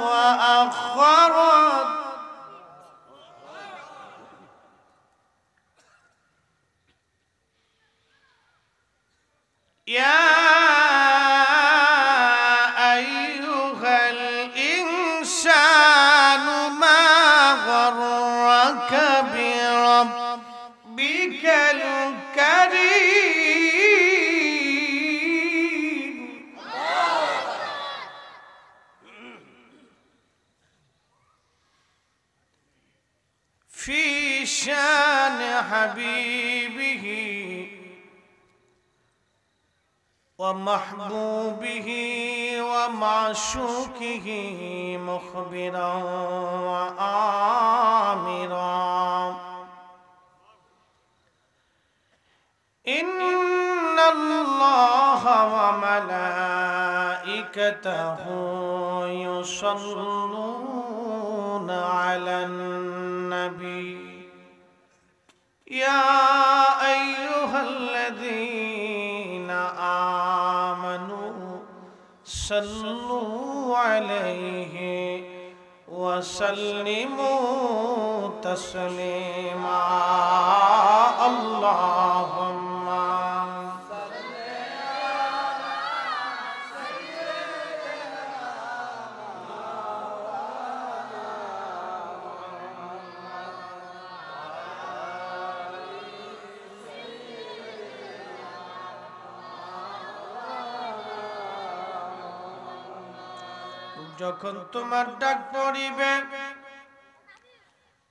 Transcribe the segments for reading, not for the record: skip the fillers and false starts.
وأخرت يا أيها الإنسان ما غرك بربك الكريم في شان حبيبه ومحبوبه ومعشوقه مخبرا وآمرا إن الله وملائكته يصلون على النبي يا أيها الذين آمنوا صلوا عليه وسلموا تسليما اللهم যখন তোমার ডাক পড়িবে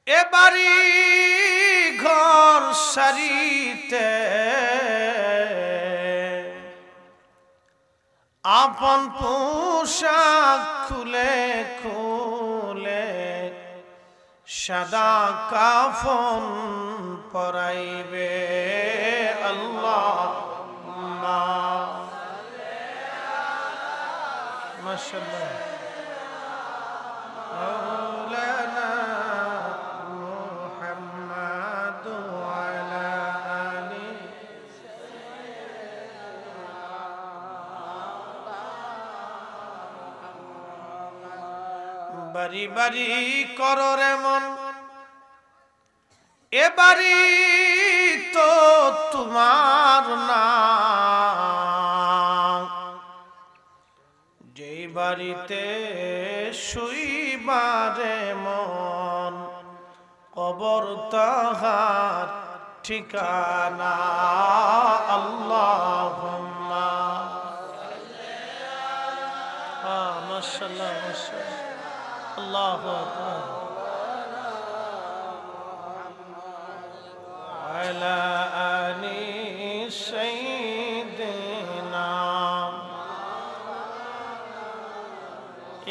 এবারে ঘর সারিতে আপন পোশাক খুলে খুলে সাদা কাফন পরাইবে আল্লাহুম্মা মাশাআল্লাহ مولانا محمد وعلى آله বাড়ি বাড়ি করো রে মন এবারে তো তোমার না যেই বাড়িতে শুইবারে মন কবর তাহার ঠিকানা আল্লাহুম্মা মাশাআল্লাহ মাশাআল্লাহ আল্লাহু আকবার আলা আলি সাইয়্যিদিনা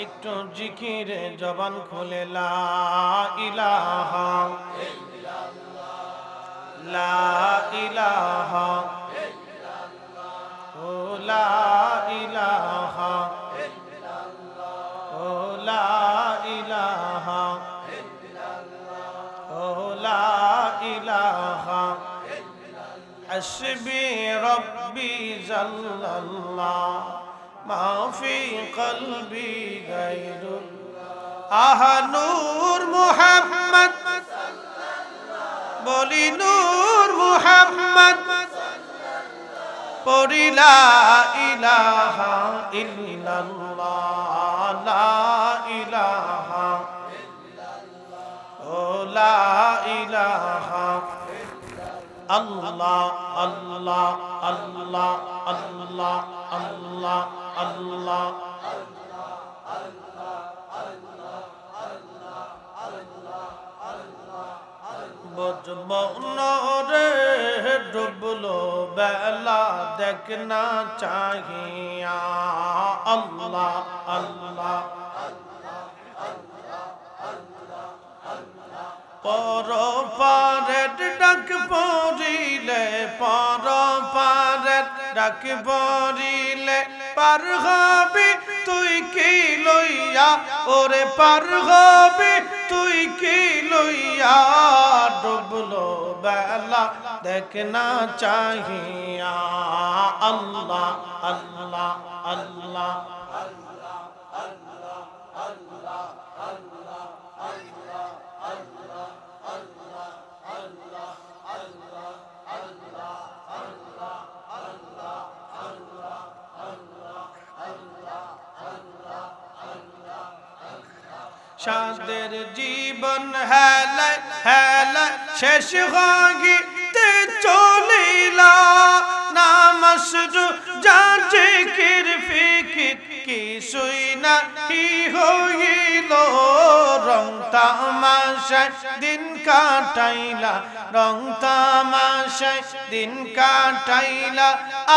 একটু জিকিরে জবান খুলে লা ইলাহা ইল্লাল্লাহ লা ইলাহা ইল্লাল্লাহ ও লা ইলাহা ইল্লাল্লাহ ও লা ইলাহা ইল্লাল্লাহ ও লা ইলাহা ইল্লাল্লাহ হাসবি রাব্বি জাল্লাল্লাহ ما في قلبي غير نور محمد بولي نور محمد بولي لا إله إلا الله لا إله لا إله الله الله الله الله الله Allah বজবনরে ডুবলো বেলা দেখনা চাহিয়া আল্লাহ আল্লাহ পর পারের ডাক পড়িলে পর পারের ডাক পড়িলে পার হবি তুই কি লইয়া ওরে পার হবি তুই কি লইয়া ডুবলো বেলা দেখনা চাহিয়া আল্লাহ আল্লাহ আল্লাহ সাদের জীবন হেলে হেলে শেষ হইতে চলিলা নামাজ রোজা জিকির ফিকির কিছুই নাহি হইল রং তামাশায় দিন কাটাইলা রং তামাশায় দিন কাটাইলা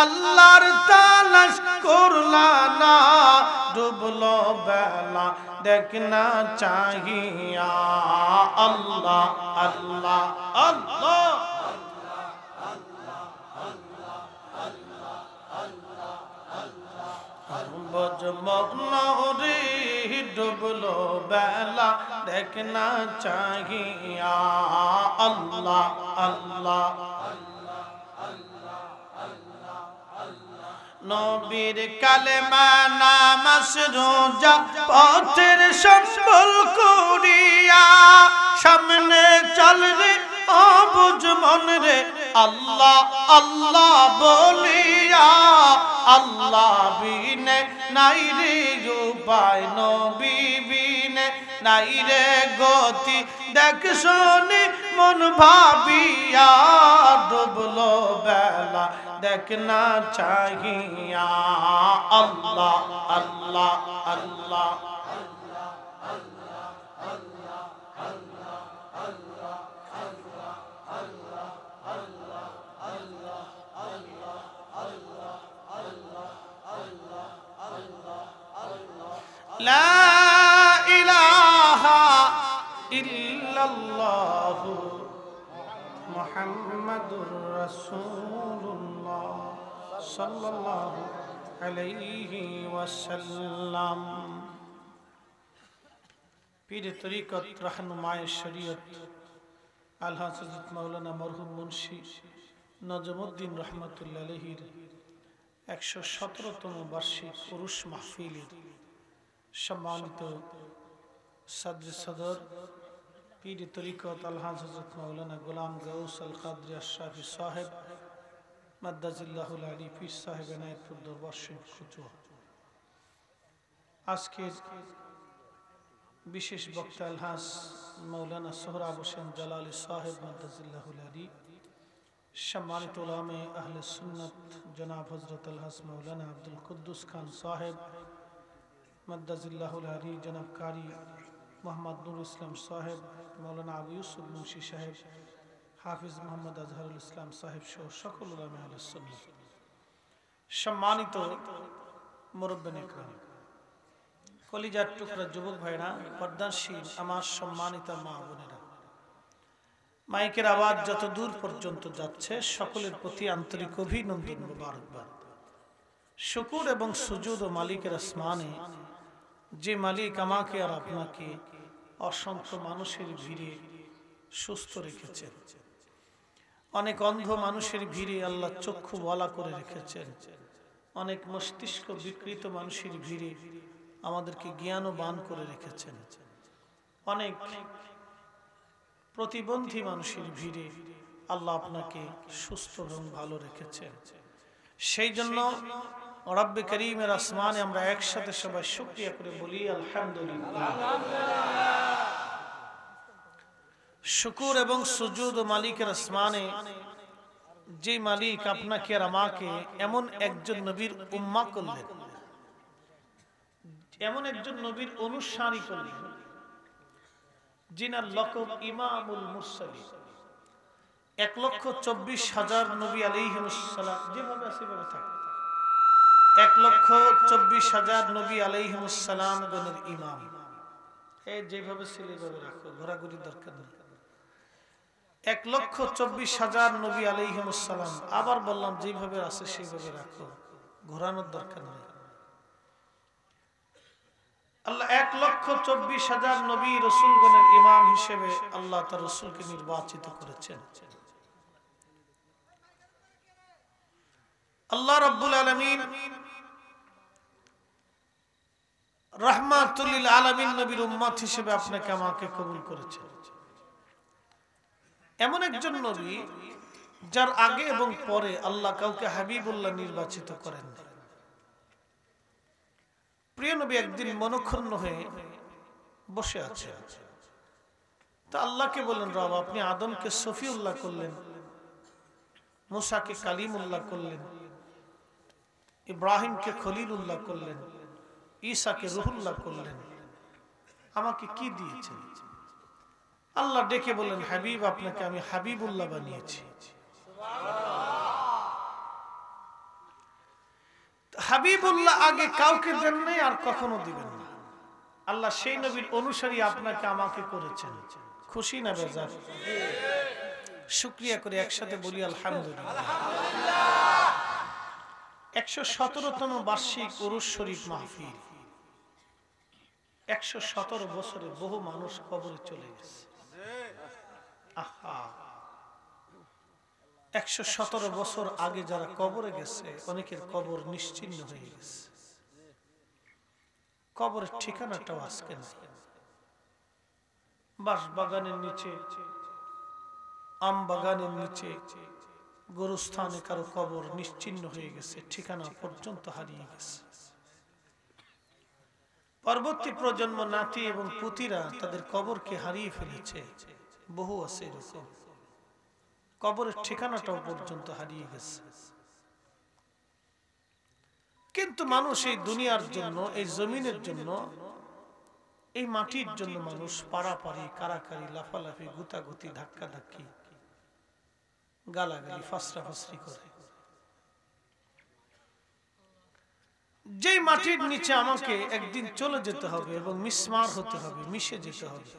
আল্লাহর তালাশ করলা না ডুবলো বেলা দেখনা চাহিয়া আল্লাহ আল্লাহ আল্লাহ বজমনরে ডুবলো বেলা দেখনা চাহিয়া আল্লাহ আল্লাহ নবীর কালেমা নামাজ রোজা পথের সম্বল করিয়া সামনে চল রে অবুঝ মন রে আল্লাহ আল্লাহ বলিয়া আল্লাহ বিনে নাই রে উপায় নবী বিনে নাই রে গতি দেখ শুনি মন ভাবিয়া ডুবলো বেলা দেখনা চাহিয়া আল্লাহ আল্লাহ আল্লাহ লা ইলাহা ইল্লাল্লাহ মুহাম্মাদুর রাসূলুল্লাহ সাল্লাল্লাহু আলাইহি ওয়াসাল্লাম। পীর তরিকত রাহনুমায়ে শরীয়ত আলহাজ হযরত মাওলানা মরহুম মুন্সি নজমউদ্দিন রহমাতুল্লাহ আলাইহির 117তম বার্ষিক উরুস মাহফিলের সম্মানিত সদর সদর পীর তরিকত আলহাজ হযরত মাওলানা গোলাম গাউস আল কাদরি আশরাফি সাহেব মাদ্দাজিল্লাহুল আলী পীর সাহেব এনায়েতপুর দরবার শরীফ কুচুয়া। আজকের বিশেষ বক্তা আলহাজ মাওলানা সোহরাব হোসেন জালালি সাহেব মাদ্দাজিল্লাহুল আলী, সম্মানিত উলামায়ে আহলে সুন্নাত জনাব হযরত আলহাজ মাওলানা আব্দুল কুদ্দুস খান সাহেব মাদ্দাজিল্লাহুল আলী, জনাব কারি মোহাম্মদ নুর ইসলাম সাহেব, মাওলানা আবু ইউসুফ মুন্সি সাহেব, হাফিজ মোহাম্মদ আজহারুল ইসলাম সাহেব সহ সকল উলামায়ে আহলে সুন্নাত, সম্মানিত মুরব্বিন ইকরাম, কলিজার টুকরা যুবক ভাইরা, পর্দাশীল আমার সম্মানিত মা বোনেরা, মাইকের আওয়াজ যত দূর পর্যন্ত যাচ্ছে সকলের প্রতি আন্তরিক অভিনন্দন মোবারকবাদ। শুকর এবং সুজুদ ও মালিকের আসমানে, যে মালিক আমাকে আর আপনাকে অসংখ্য মানুষের ভিড়ে সুস্থ রেখেছেন, অনেক অন্ধ মানুষের ভিড়ে আল্লাহ চক্ষু ওয়ালা করে রেখেছেন, অনেক মস্তিষ্ক বিকৃত মানুষের ভিড়ে আমাদেরকে জ্ঞানবান করে রেখেছেন, অনেক প্রতিবন্ধী মানুষের ভিড়ে আল্লাহ আপনাকে সুস্থ এবং ভালো রেখেছেন। সেই জন্য রব্বে করিমের আসমানে আমরা একসাথে সবাই শুকরিয়া করে বলি আলহামদুলিল্লাহ। শুকর এবং সুজুদ ও মালিকের আসমানে, যে মালিক আপনাকে আর আমাকে এমন একজন নবীর উম্মাহ করলেন, এমন একজন নবীর অনুসারী করলেন, যিনার লকব ইমামুল মুরসালিন, 1,24,000 নবী আলাইহিমুস সালাম যেভাবে আছে সেভাবে থাকে, 1,24,000 নবী আলাইহিমুস সালাম গণের ইমাম। এই যেভাবে ছিল এইভাবে রাখো, ঘোরাঘুরি দরকার নেই। 1,24,000 নবী আলাইহিমুস সালাম, আবার বললাম যেভাবে আছে সেইভাবে রাখো, ঘোরানোর দরকার নেই। আল্লাহ 1,24,000 নবী রাসূলগণের ইমাম হিসেবে আল্লাহ তার রাসূলকে নির্বাচিত করেছেন। আল্লাহ রাব্বুল আলামিন রাহমাতুল লিল আলামিন নবীর উম্মত হিসেবে আপনাকে আমাকে কবুল করেছেন। এমন একজন নবী যার আগে এবং পরে আল্লাহ কাউকে হাবিবুল্লাহ নির্বাচিত করেন। প্রিয় নবী একদিন মনক্ষুণ্ণ হয়ে বসে আছে। তা আল্লাহকে বললেন, রব আপনি আদমকে সফিউল্লাহ করলেন, মুসাকে কালিমুল্লাহ করলেন, ইব্রাহিমকে খলিলুল্লাহ করলেন, ঈসাকে রুহুল্লাহ করলেন, আমাকে কি দিয়েছেন? আল্লাহ ডেকে বললেন, হাবিব আপনাকে আমি হাবিবুল্লাহ বানিয়েছি। হাবিবুল্লাহ আগে কাউকে দেন নাই, আর কখনো দিবেন না। আল্লাহ সেই নবীর অনুসারী আপনাকে আমাকে করেছেন। খুশি না বেজার? শুকরিয়া করে একসাথে বলি আলহামদুলিল্লাহ। 117তম বার্ষিক উরুস শরীফ মাহফিল। 117 বছরে বহু মানুষ কবরে চলে গেছে। আহা, 117 বছর আগে যারা কবরে গেছে, অনেকের কবর নিশ্চিহ্ন হয়ে গেছে। কবরের ঠিকানাটাও আজকে নেই। বাঁশ বাগানের নিচে, আম বাগানের নিচে, গরুস্থানে কারো কবর নিশ্চিহ্ন হয়ে গেছে, ঠিকানা পর্যন্ত হারিয়ে গেছে। পরবর্তী প্রজন্ম নাতি এবং পুতিরা তাদের কবরকে হারিয়ে ফেলেছে। বহু আছে এরকম, কবরের ঠিকানাটাও পর্যন্ত হারিয়ে গেছে। কিন্তু মানুষ এই দুনিয়ার জন্য, এই জমিনের জন্য, এই মাটির জন্য মানুষ পারাপারি, কারাকারি, লাফালাফি, গুতাগুতি, ধাক্কাধাক্কি, গালাগালি, ফাসরাফাসরি করে। যেই মাটির নিচে আমাকে একদিন চলে যেতে হবে এবং মিসমার হতে হবে, মিশে যেতে হবে,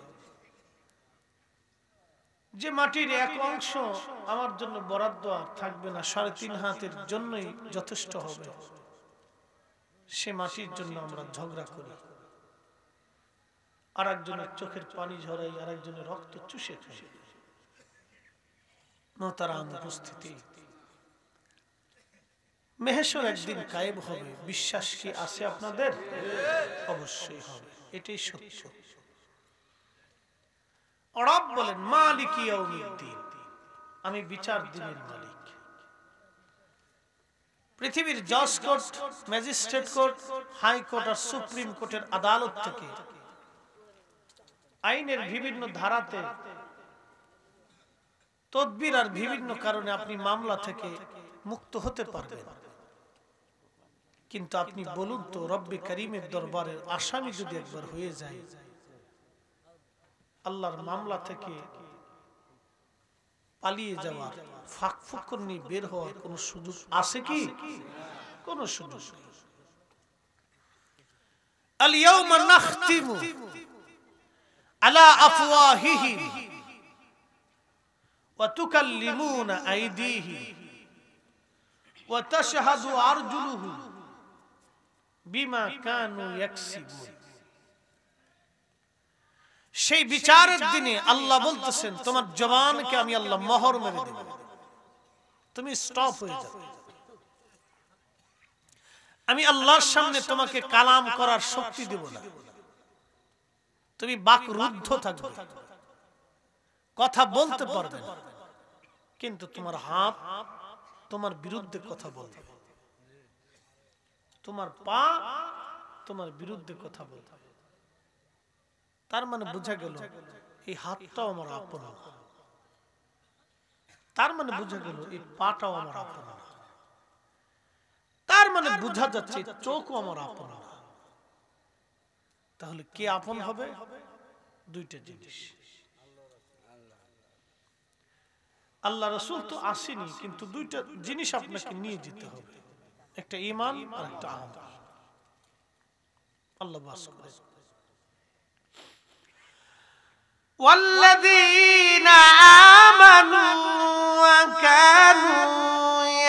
যে মাটির এক অংশ আমার জন্য বরাদ্দ আর থাকবে না, 3.5 হাতের জন্যই যথেষ্ট হবে, সে মাটির জন্য আমরা ঝগড়া করি, আর একজনের চোখের পানি ঝরাই, আর একজনের রক্ত চুষে খাই। মোহতারাম উপস্থিতি, মেহেশর একদিন কায়েব হবে, বিশ্বাস কি আছে আপনাদের? অবশ্যই হবে, এটাই সত্য। রব বলেন, মালিক ইয়াউমিদ্দিন, আমি বিচার দিনের মালিক। পৃথিবীর জজ কোর্ট, ম্যাজিস্ট্রেট কোর্ট, হাইকোর্ট আর সুপ্রিম কোর্টের আদালত থেকে আইনের বিভিন্ন ধারাতে তদবির আর বিভিন্ন কারণে আপনি মামলা থেকে মুক্ত হতে পারবেন। কিন্তু আপনি বলুন তো, রব্বে করিমের দরবারের আসামি যদি একবার হয়ে যায়, আল্লাহর মামলা থেকে পালিয়ে যাওয়ার, ফাঁকফোকর নিয়ে বের হওয়ার কোন সুযোগ আছে কি? কোন সুযোগ নেই। আল ইয়াউমা নাখতিমু আলা আফওয়াহিহিম ওয়া তুকাল্লিমুনা আইদিহিম ওয়া তাশহাদু আরজুলুহুম বিমা কানু ইয়াকসিবুন। সেই বিচারের দিনে আল্লাহ বলতেছেন, তোমার জবানকে আমি আল্লাহ মোহর মেরে দেব, তুমি স্টপ হয়ে যাবে। আমি আল্লাহর সামনে তোমাকে কালাম করার শক্তি দেব না, তুমি বাকরুদ্ধ থাকবে, কথা বলতে পারবে না, কিন্তু তোমার হাত তোমার বিরুদ্ধে কথা বলবে, তোমার পা তোমার বিরুদ্ধে কথা বলবে। তার মানে বোঝা গেল এই হাতটাও আমার আপন না, তার মানে বোঝা গেল এই পাটাও আমার আপন না, তার মানে বোঝা যাচ্ছে চোখও আমার আপন না। তাহলে কে আপন হবে? দুইটা জিনিস। আল্লাহ রাসূল তো আসেনি, কিন্তু দুইটা জিনিস আপনাকে নিয়ে যেতে হবে, একটা ঈমান আর একটা আমল। আল্লাহ বাস করে, والذين آمنوا وكانوا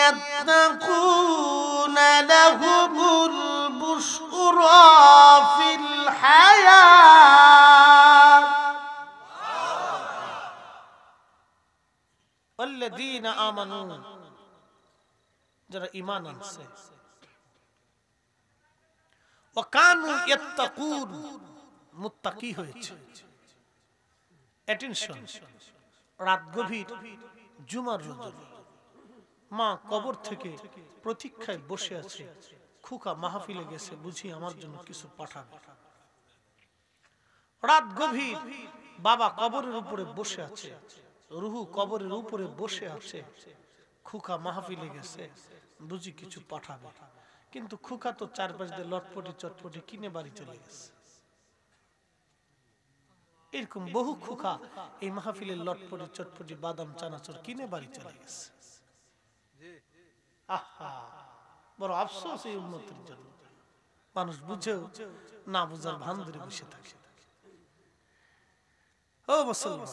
يتقون لهم البشرى في الحياة والذين آمنوا, যারা ঈমান আনছে, وكانوا يتقون, মুত্তাকি হয়েছে। অ্যাটেনশন, রাত গভীর, জুমার রোজা, মা কবর থেকে প্রতীক্ষায় বসে আছে, খোকা মাহফিলে গেছে, বুঝি আমার জন্য কিছু পাঠাবে। রাত গভীর, বাবা কবরের উপরে বসে আছে, রুহু কবরের উপরে বসে আছে। খুকা মাহফিলে গেছে, বুঝি কিছু পাঠাবে, কিন্তু খুকা তো চারপাশ দিয়ে লটপটি চটপটি কিনে বাড়ি চলে গেছে। এরকম বহু খুকা এই মাহফিলের লটপটি চটপটি বাদাম চানাচুর কিনে বাড়ি চলে গেছে। আহা, বড় আফসোস এই উম্মতের জন্য। মানুষ বুঝেও না বুঝার ভান ধরে বসে থাকে। ও মুসলমান,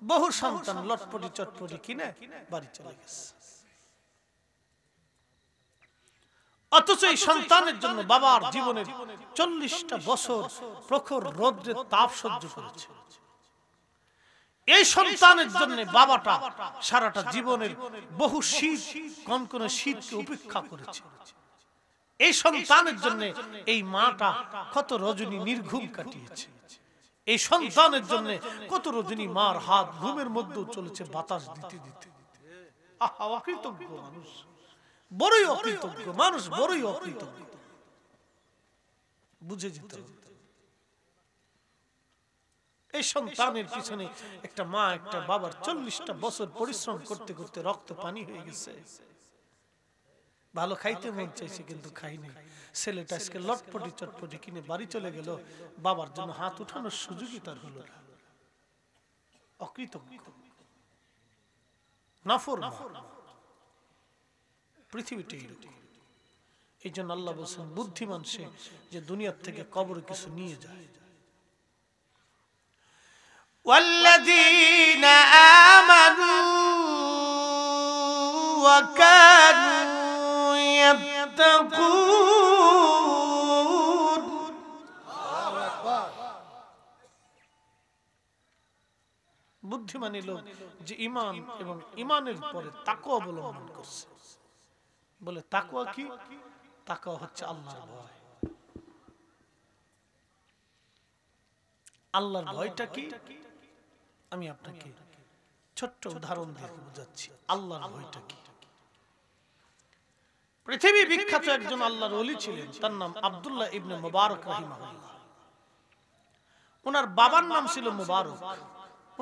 বহু সন্তান লটপটি চটপটি কিনে বাড়ি চলে গেছে, অথচ এই সন্তানের জন্য বাবার জীবনের 40টা বছর প্রখর রৌদ্রের তাপ সহ্য করেছে। এই সন্তানের জন্য বাবাটা সারাটা জীবনের বহু শীত, কনকনে শীতকে উপেক্ষা করেছে। এই সন্তানের জন্য এই মাটা কত রজনী নির্ঘুম কাটিয়েছে। এই সন্তানের জন্য কত রজনী মার হাত ঘুমের মধ্যেও চলেছে বাতাস দিতে দিতে। আহা, অকৃতজ্ঞ মানুষ, বড়ই অকৃতজ্ঞ মানুষ, বড়ই অকৃতজ্ঞ। বুঝে যেতে হবে। এই সন্তানের পিছনে একটা মা, একটা বাবার 40টা বছর পরিশ্রম করতে করতে রক্ত পানি হয়ে গেছে। ভালো খাইতে মন চাইছে কিন্তু খাইনি। ছেলেটা আজকে লটপটি চটপটি কিনে বাড়ি চলে গেল, বাবার জন্য হাত উঠানোর সুযোগই তার হলো না। অকৃতজ্ঞ, নাফরমান পৃথিবীটা এরকম। এই জন্য আল্লাহ বলছেন বুদ্ধিমান সে যে দুনিয়ার থেকে কবরে কিছু নিয়ে যায়। والذين آمنوا وكانوا يتقون। বুদ্ধিমানী লোক যে ঈমান এবং ঈমানের পরে তাকওয়া অবলম্বন করছে। বলে তাকওয়া কি? তাকওয়া হচ্ছে আল্লাহর ভয়। আল্লাহর ভয়টা কি? আমি আপনাকে ছোট্ট উদাহরণ দিয়ে বোঝাচ্ছি আল্লাহর ভয়টা কি। পৃথিবী বিখ্যাত একজন আল্লাহর ওলি ছিলেন, তার নাম আব্দুল্লাহ ইবনে মুবারক রাহিমাহুল্লাহ। ওনার বাবার নাম ছিল মুবারক।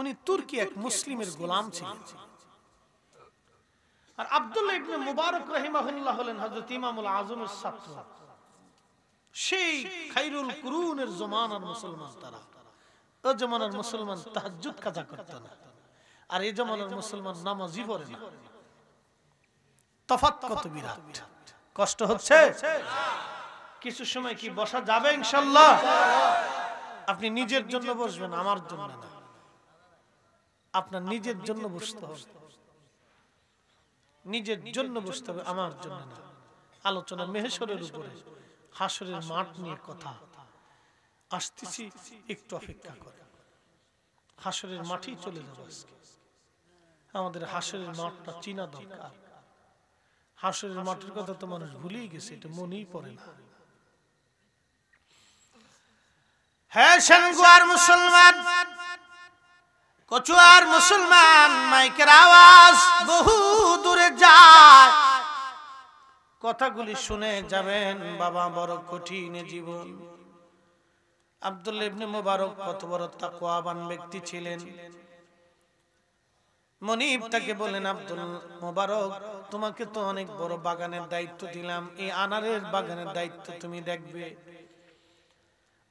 উনি তুর্কি এক মুসলিমের গোলাম ছিলেন। আর আব্দুল্লাহ ইবনে মুবারক রাহিমাহুল্লাহ হলেন হযরত ইমামুল আযমের ছাত্র। সেই খায়রুল কুরুনের জমানার মুসলমান তারা। ও জমানার মুসলমান তাহাজ্জুদ কাজা করত না, আর এই জমানার মুসলমান নামাজই পড়ে না। তফাৎ কত বিরাট! কষ্ট হচ্ছে? কিছু সময় কি বসা যাবে ইনশাআল্লাহ? আপনি নিজের জন্য বসবেন, আমার জন্য না। আপনার নিজের জন্য বসতে হবে, নিজের জন্য বসতে হবে, আমার জন্য না। আলোচনা মেহেশরের উপরে, হাসরের মাঠ নিয়ে কথা আসতেছি, একটু অপেক্ষা করে। হাসরের মাঠেই চলে যাবো আজকে। আমাদের হাসরের মাঠটা চিনা দরকার। হাসরের মাঠের কথা তো মানুষ ভুলেই গেছে, এটা মনেই পড়ে না। হ্যাঁ সেনগুয়ার মুসলমান, কচুয়ার মুসলমান, মাইকের আওয়াজ বহু দূরে যায়। কথাগুলি শুনে যাবেন বাবা, বড় কঠিন জীবন। আব্দুল্লাহ ইবনে মুবারক কত বড় তাকওয়াবান ব্যক্তি ছিলেন। মনিব তাকে বলেন, আব্দুল মুবারক, তোমাকে তো অনেক বড় বাগানের দায়িত্ব দিলাম, এই আনারের বাগানের দায়িত্ব তুমি দেখবে।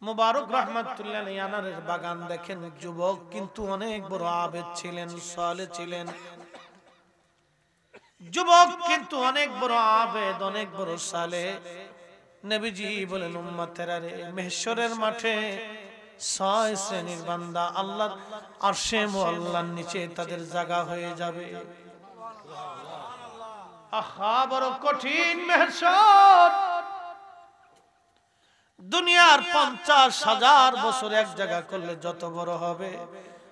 মুবারক রাহমাতুল্লাহ আলাইহি আনারের বাগান দেখেন। যুবক কিন্তু অনেক বড় আবেদ ছিলেন, সালেহ ছিলেন। যুবক কিন্তু অনেক বড় আবেদ, অনেক বড় সালেহ। নবীজি বলেন, উম্মতেরা রে, মেহশরের মাঠে 6 শ্রেণীর বান্দা আল্লাহর আরশে মুআল্লার নিচে তাদের জায়গা হয়ে যাবে। আহা, বড় কঠিন মেহশর। দুনিয়ার 50,000 বছর এক জায়গা করলে যত বড় হবে,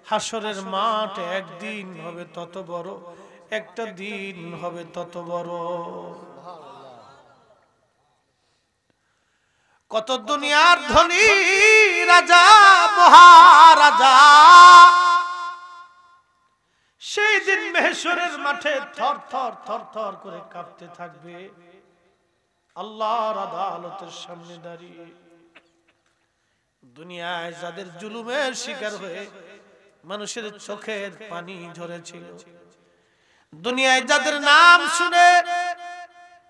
হাসরের মাঠ একদিন হবে তত বড়, একটা দিন হবে তত বড়। কত দুনিয়ার ধনী রাজা মহারাজা সেই দিন মেহশরের মাঠে থর থর থর থর করে কাঁপতে থাকবে আল্লাহর আদালতের সামনে দাঁড়িয়ে। দুনিয়ায় যাদের জুলুমের শিকার হয়ে মানুষের চোখের পানি ঝরেছিল, দুনিয়ায় যাদের নাম শুনে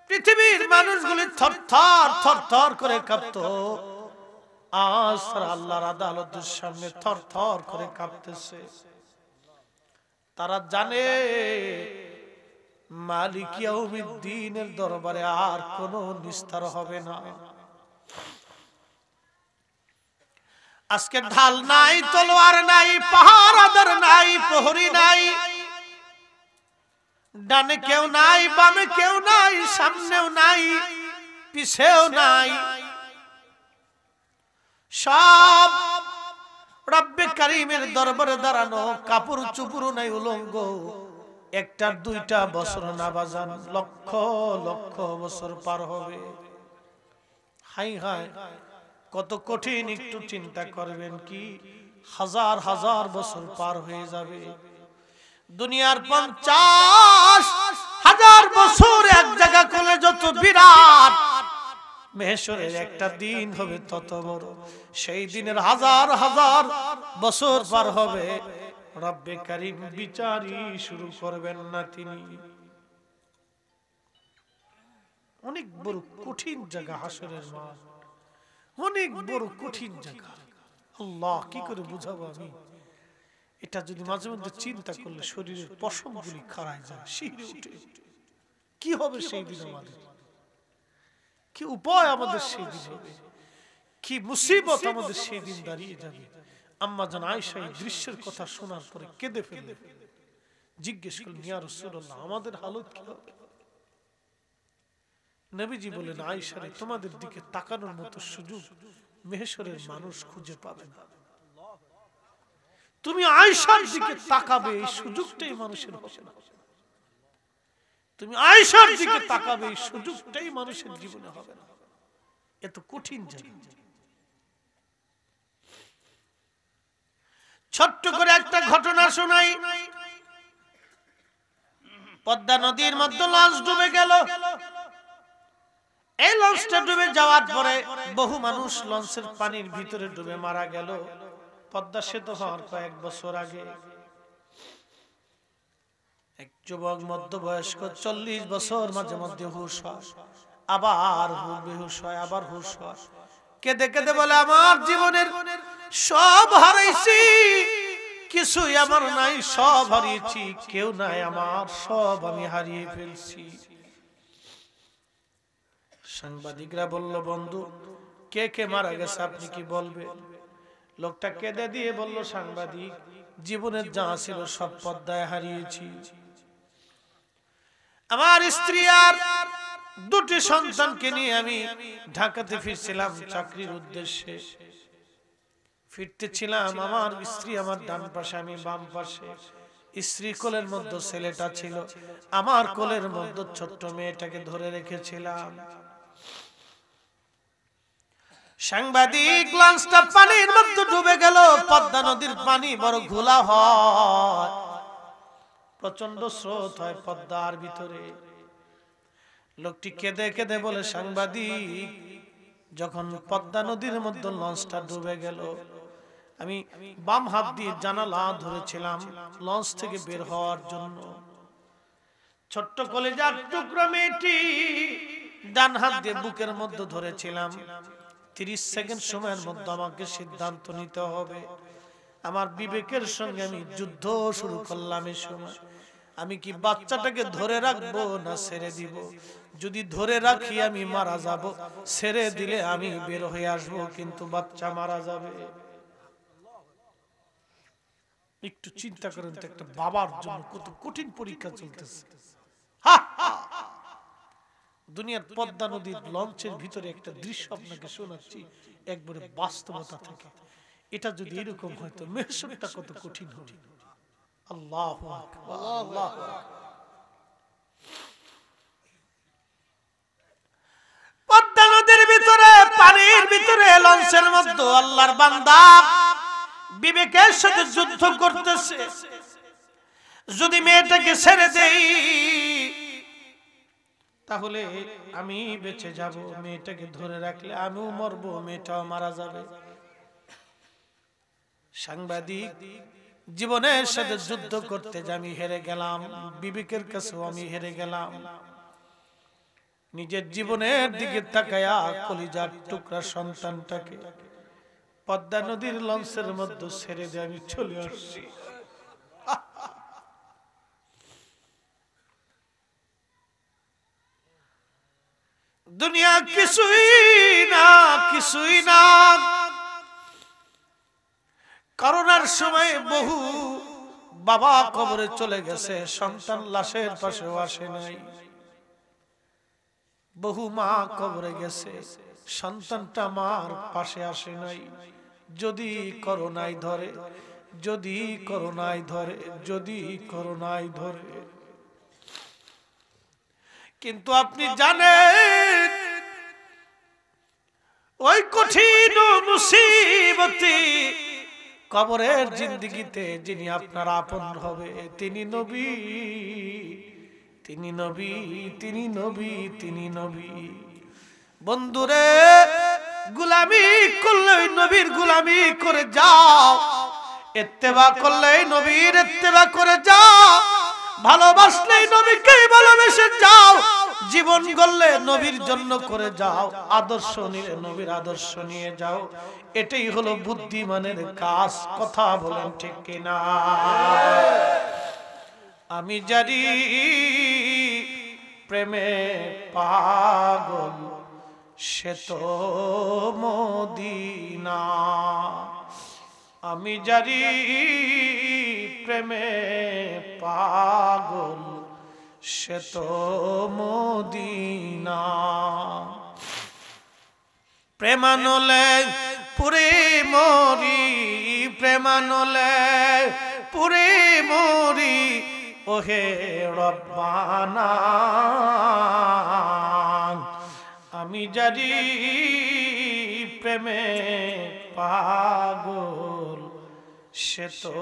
পৃথিবীর মানুষগুলি থরথর থরথর করে কাঁপত, আজ তারা আল্লাহর আদালতের সামনে থরথর করে কাঁপতেছে। তারা জানে মালিক ইয়াউমিদ্দিনের দরবারে আর কোনো নিস্তার হবে না। আজকে ঢাল নাই, তলোয়ার নাই, পাহারাদার নাই, প্রহরী নাই, ডানে কেউ নাই, বামে কেউ নাই, সামনেও নাই, পিছেও নাই, সব রব্বে কারীমের দরবারে দাঁড়ানো, কাপড় চুপড় নাই, উলঙ্গ। একটা দুইটা বছর না বাজান, লক্ষ লক্ষ বছর পার হবে। হাই হাই, কত কঠিন, একটু চিন্তা করবেন কি হাজার হাজার বছর পার হয়ে যাবে। দুনিয়ার 50,000 বছর এক জায়গা করলে যত বিরাট, মেহেশরের একটা দিন হবে তত বড়। সেই দিনের হাজার হাজার বছর পার হবে, রব্বে কারীম বিচারই শুরু করবেন না তিনি। অনেক বড় কঠিন জায়গা হাসরের মাঠ, অনেক বড় কঠিন জায়গা। আল্লাহ, কি করে বুঝাবো আমি? এটা যদি মাঝে মধ্যে চিন্তা করলে শরীরের পশমগুলি খাড়ায় যায়, শিহরে উঠে। কি হবে সেই দিন আমাদের? কি উপায় আমাদের সেই দিন হবে? কি মুসিবত আমাদের সেই দিন দাঁড়িয়ে যাবে? আম্মা জান আয়েশা এই দৃশ্যের কথা শোনার পরে কেঁদে ফেললেন। জিজ্ঞেস করলেন, ইয়া রাসূলুল্লাহ, আমাদের হালত কি হবে? নবীজি বলেন, আয়েশা রে, তোমাদের দিকে তাকানোর মতো সুযোগ মেহেশরের মানুষ খুঁজে পাবে না। তুমি আয়েশার দিকে তাকাবে, এই সুযোগটাই মানুষের হবে না। তুমি আয়েশার দিকে তাকাবে, এই সুযোগটাই মানুষের জীবনে হবে না। এত কঠিন জায়গা। ছোট্ট করে একটা ঘটনা শোনাই। পদ্মা নদীর মধ্যে লঞ্চ ডুবে গেল। এই লঞ্চটা ডুবে যাওয়ার পরে বহু মানুষ লঞ্চের পানির ভিতরে ডুবে মারা গেল। পদ্মা সেতু হওয়ার কয়েক বছর আগে এক যুবক মধ্যবয়স্ক 40 বছর মাঝে মধ্যে হুঁশ হয়, আবার বেহুশ হয়, আবার হুঁশ হয়। কেঁদে কেঁদে বলে, আমার জীবনের সব হারাইছি, কিছুই আমার নাই, সব হারিয়েছি, কেউ নাই আমার, সব আমি হারিয়ে ফেলছি। সাংবাদিকরা বলল, বন্ধু, কে কে মারা গেছে আপনি কি বলবেন? লোকটা কেঁদে দিয়ে বলল, সাংবাদিক, জীবনের যা ছিল সব পদ্মায় হারিয়েছি। আমার স্ত্রী আর দুটি সন্তানকে নিয়ে আমি ঢাকাতে ফিরছিলাম চাকরির উদ্দেশ্যে। ফিরতেছিলাম, আমার স্ত্রী আমার ডান পাশে, আমি বাম পাশে। স্ত্রী কোলের মধ্যে ছেলেটা ছিল, আমার কোলের মধ্যে ছোট্ট মেয়েটাকে ধরে রেখেছিলাম। সাংবাদিক, লঞ্চটা পানির মধ্যে ডুবে গেল। পদ্মা নদীর পানি বড় ঘোলা হয়, প্রচন্ড স্রোত হয় পদ্মার ভিতরে। লোকটি কেঁদে কেঁদে বলে, সাংবাদিক, যখন পদ্মা নদীর মধ্যে লঞ্চটা ডুবে গেল, আমি বাম হাত দিয়ে জানালা ধরেছিলাম লঞ্চ থেকে বের হওয়ার জন্য। ছোট্ট কলেজার টুকরা মেয়েটি ডান হাত দিয়ে বুকের মধ্যে ধরেছিলাম। 30 সেকেন্ড সময়ের মধ্যে আমাকে সিদ্ধান্ত নিতে হবে। আমার বিবেকের সঙ্গে আমি যুদ্ধ শুরু করলাম। এই সময় আমি কি বাচ্চাটাকে ধরে রাখবো না ছেড়ে দিব? যদি ধরে রাখি আমি মারা যাব, ছেড়ে দিলে আমি বের হয়ে আসবো, কিন্তু বাচ্চা মারা যাবে। একটু চিন্তা করেন তো, একটা বাবার জন্য কত কঠিন পরীক্ষা চলতেছে। দুনিয়ার পদ্মা নদীর লঞ্চের ভিতরে একটা দৃশ্য আপনাকে শোনাচ্ছি, একবারে বাস্তবতা থেকে। এটা যদি এরকম হয় তো মেহসুরটা কত কঠিন হবে। আল্লাহু আকবার, আল্লাহু আকবার। পদ্মা নদীর ভিতরে, পানির ভিতরে, লঞ্চের মধ্যে আল্লাহর বান্দা বিবেকের সাথে যুদ্ধ করতেছে। যদি মেয়েটাকে ছেড়ে দেই তাহলে আমি বেঁচে যাব, মেয়েটাকে ধরে রাখলে আমিও মরবো, মেয়েটাও মারা যাবে। সাংবাদিক জীবনের সাথে যুদ্ধ করতে যে আমি হেরে গেলাম, বিবেকের কাছেও আমি হেরে গেলাম। নিজের জীবনের দিকে তাকায়া কলিজার টুকরা সন্তানটাকে পদ্মা নদীর লঞ্চের মধ্যে ছেড়ে দিয়ে আমি চলে আসছি। দুনিয়া কিছুই না, কিছুই না। করোনার সময় বহু বাবা কবরে চলে গেছে, সন্তান লাশের পাশেও আসে নাই। বহু মা কবরে গেছে, সন্তানটা মার পাশে আসে নাই। যদি করোনায় ধরে, যদি করোনায় ধরে, যদি করোনায় ধরে। কিন্তু আপনি জানেন ওই কঠিন মুসিবতে কবরের জিন্দেগিতে যিনি আপনার আপন হবে তিনি নবী, তিনি নবী, তিনি নবী, তিনি নবী। বন্ধুরে, গোলামি করলে নবীর গোলামি করে যাও, ইত্তেবা করলে নবীর ইত্তেবা করে যাও, ভালোবাসলে নবীকে ভালোবেসে যাও, জীবন গড়লে নবীর জন্য করে যাও, আদর্শ নিয়ে নবীর আদর্শ নিয়ে যাও। এটাই হলো বুদ্ধিমানের কাজ। কথা বলেন ঠিক কিনা? আমি জানি প্রেমে পাগল সে তো মদিনা, আমি জানি প্রেমে পাগল সে তো মদিনা। প্রেমানলে পুরে মরি, প্রেমানলে পুরে মরি, ওহে রব্বানা। আমি জানি প্রেমে পাগল সে তো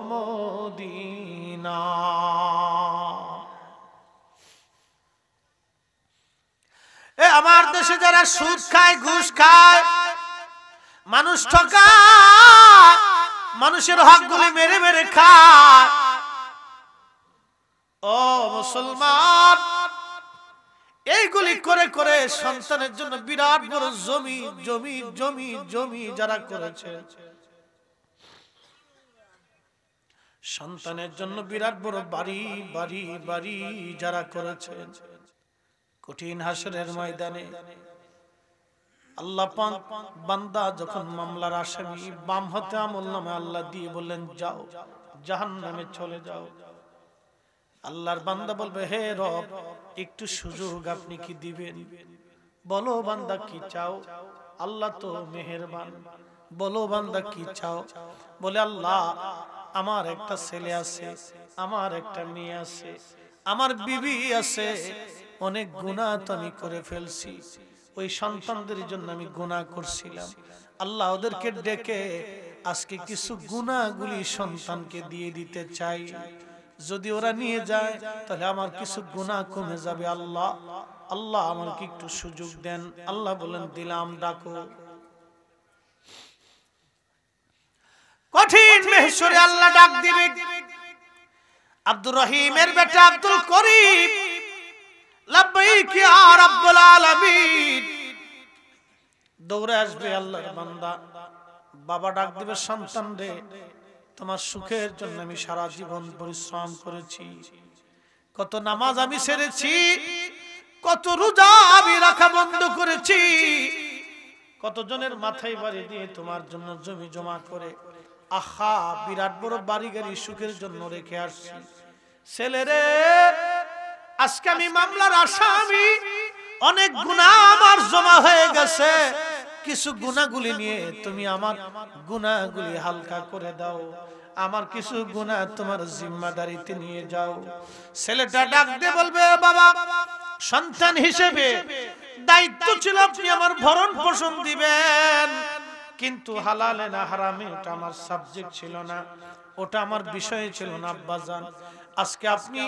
মদিনা। আমার দেশে যারা সুদ খায়, ঘুষ খায়, মানুষ ঠকায়, মানুষের হকগুলি মেরে মেরে খায়, ও মুসলমান, এইগুলি করে করে সন্তানের জন্য বিরাট বড় জমি জমি জমি জমি যারা করেছে, সন্তানের জন্য বিরাট বড় বাড়ি বাড়ি বাড়ি যারা করেছে, কঠিন হাসরের ময়দানে আল্লাহ পাক বান্দা যখন মামলার আসামি বাম হাতে আমলনামা আল্লাহ দিয়ে বললেন যাও জাহান্নামে চলে যাও, আল্লাহর বান্দা বলবে হে রব একটু সুযোগ আপনি কি দিবেন? বলো বান্দা কি চাও? আল্লাহ তো মেহেরবান, বলো বান্দা কি চাও? বলে আল্লাহ আমার একটা ছেলে আছে, আমার একটা মেয়ে আছে, আমার বিবি আছে, অনেক গুনাহ তো আমি করে ফেলছি, ওই সন্তানদের জন্য আমি গুনাহ করছিলাম, আল্লাহ ওদেরকে ডেকে আজকে কিছু গুনাহগুলি সন্তানকে দিয়ে দিতে চাই, যদি ওরা নিয়ে যায় তাহলে আমার কিছু গুনাহ কমে যাবে, আল্লাহ আল্লাহ আমার কি একটু সুযোগ দেন? আল্লাহ বলেন দিলাম, ডাকো। কঠিন মেহশরে আল্লাহ ডাক দিবে, আব্দুর রহিমের বেটা আব্দুল করিম, লাব্বাইক ইয়া রাব্বুল আলামিন। দৌড়ে আসবে আল্লাহর বান্দা, বাবা ডাক দিবে সন্তান রে, তোমার সুখের জন্য আমি সারা জীবন পরিশ্রম করেছি, কত নামাজ আমি ছেড়েছি, কত রোজা আমি রাখা বন্ধ করেছি, কত জনের মাথায় বাড়ি দিয়ে তোমার জন্য জমি জমা করে আহা বিরাট বড় বাড়ি গাড়ি সুখের জন্য রেখে আসছি, ছেলেরে আজকে আমি মামলার আসামি, অনেক গুনাহ আমার জমা হয়ে গেছে, কিছু গুনাহগুলি নিয়ে তুমি আমার গুনাহগুলি হালকা করে দাও, আমার কিছু গুনাহ তোমার জিম্মাদারিতে নিয়ে যাও। ছেলেটা ডাক দিয়ে বলবে বাবা সন্তান হিসেবে দায়িত্ব ছিল আপনি আমার ভরণ পোষণ দিবেন, কিন্তু হালালে না হারামে ওটা আমার সাবজেক্ট ছিল না, ওটা আমার বিষয় ছিল না আব্বাজান, আজকে আপনি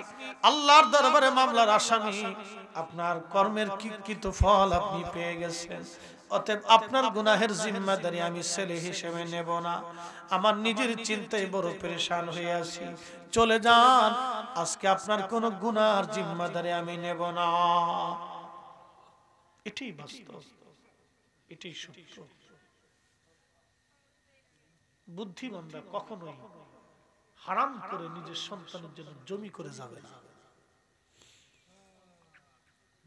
আল্লাহর দরবারে মামলার আসামি, আপনার কর্মের কিত ফল আপনি পেয়ে গেছেন, অতএব আপনার গুনাহের জিম্মাদারি আমি ছেলে হিসেবে নেব না। আমার নিজের চিন্তায় বড় পেরেশান হয়ে আছি, চলে যান, আজকে আপনার কোন গুনার জিম্মাদারি আমি নেব না। এটাই বাস্তব, এটাই সত্য। বুদ্ধিমানরা কখনোই হারাম করে নিজের সন্তানের জন্য জমি করে যাবে না।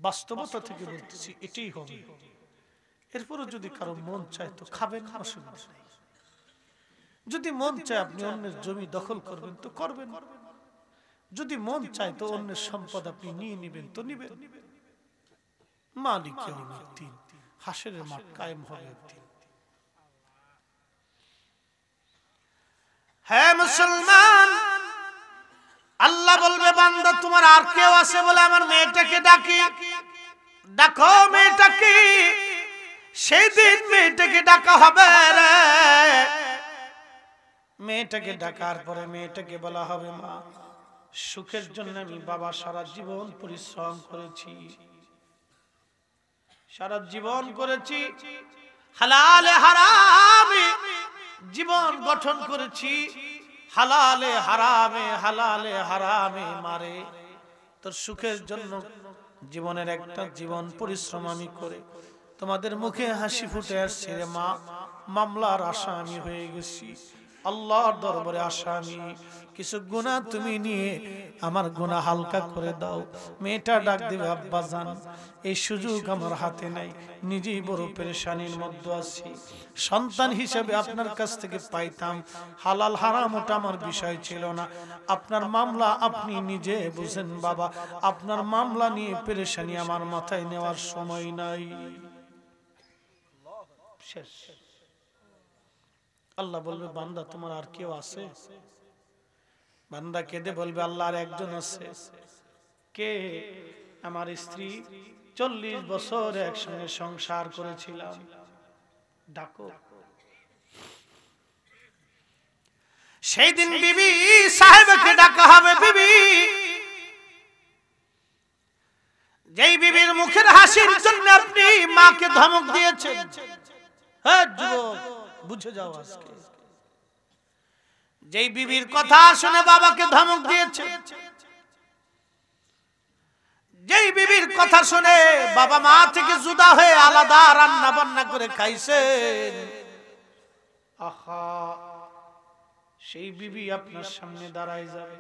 বাস্তবতা থেকে বলতেছি, এটাই হবে। এরপরে যদি কারো মন চায় তো খাবেন, অসুবিধা নেই। যদি মন চায় আপনি অন্যের জমি দখল করবেন তো করবেন, যদি মন চায় তো অন্যের সম্পদ আপনি নিয়ে নেবেন তো নিবেন। মালিক ইয়াউমিদ্দিন, হাসরের মাঠ কায়েম হবে একদিন। হে মুসলমান, আল্লাহ বলবে বান্দা তোমার আর কেউ আছে বলে আমার মেয়েটাকে ডাকি, ডাকো মেয়েটাকে। সেই দিন মেয়েটাকে ডাকা হবে রে। মেয়েটাকে ডাকার পরে মেয়েটাকে বলা হবে মা, সুখের জন্য আমি বাবা সারা জীবন পরিশ্রম করেছি, সারা জীবন করেছি, হালালে হারামে জীবন গঠন করেছি, হালালে হারামে হালালে হারামে মারে তোর সুখের জন্য জীবনের একটা জীবন পরিশ্রম আমি করে তোমাদের মুখে হাসি ফুটে আসছে রে মা। মামলার আসামি হয়ে গেছি, আল্লাহর দরবারে আসামি। কিছু গুনাহ তুমি নিয়ে আমার গুনাহ হালকা করে দাও। মেয়েটা ডাক দিবে আব্বা জান, এই সুযোগ আমার হাতে নাই, নিজেই বড় পেরেশানির মধ্যে আছি। সন্তান হিসেবে আপনার কাছ থেকে পাইতাম, হালাল হারাম ওটা আমার বিষয় ছিল না। আপনার মামলা আপনি নিজে বুঝেন বাবা, আপনার মামলা নিয়ে পেরেশানি আমার মাথায় নেওয়ার সময় নাই। শেষ। আল্লাহ বলবে বান্দা তোমার আর কেউ আছে? বান্দা কেঁদে বলবে আল্লাহর একজন আছে। কে? আমার স্ত্রী, 40 বছর একসঙ্গে সংসার করেছিলাম। ডাকো। সেই দিন বিবি সাহেবকে ডাকা হবে। বিবি, যেই বিবির মুখের হাসির জন্য আপনি মাকে ধমক দিয়েছেন, হ্যাঁ যুবক বুঝে যাও আজকে। যেই বিবির কথা শুনে বাবাকে ধমক দিয়েছে, যেই বিবির কথা শুনে বাবা মা থেকে জুদা হয়ে আলাদা রান্না বান্না করে খাইছেন, আহা, সেই বিবি আপনার সামনে দাঁড়ায় যাবে।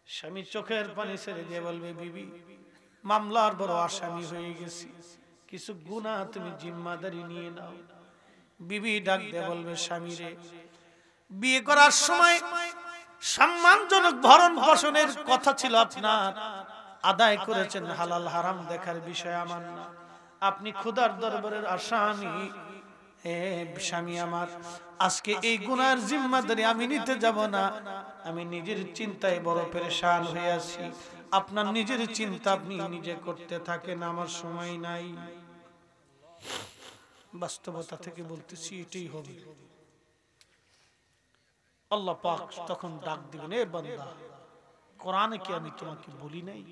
স্বামী চোখের পানি ছেড়ে দিয়ে বলবে বিবি, মামলার বড় আসামি হয়ে গেছি, কিছু গুনাহ তুমি জিম্মাদারি নিয়ে নাও। বিবি ডাক দিয়ে বলবে স্বামী রে, বিয়ে করার সময় সম্মানজনক ভরণ পোষণের কথা ছিল আপনার, আদায় করেছেন, হালাল হারাম দেখার বিষয় আমার না। আপনি খোদার দরবারের আসামি। স্বামী আমার, আজকে এই গুনার জিম্মাদারি আমি নিতে যাব না। আমি নিজের চিন্তায় বড় পেরেশান হয়ে আছি। আপনার নিজের চিন্তা আপনি নিজে করতে থাকেন, আমার সময় নাই। বাস্তবতা থেকে বলতেছি, এটাই হবে। আল্লাহ পাক তখন ডাক দিবেন, এ বান্দা, কোরআনে কি আমি তোমাকে বলি নাই?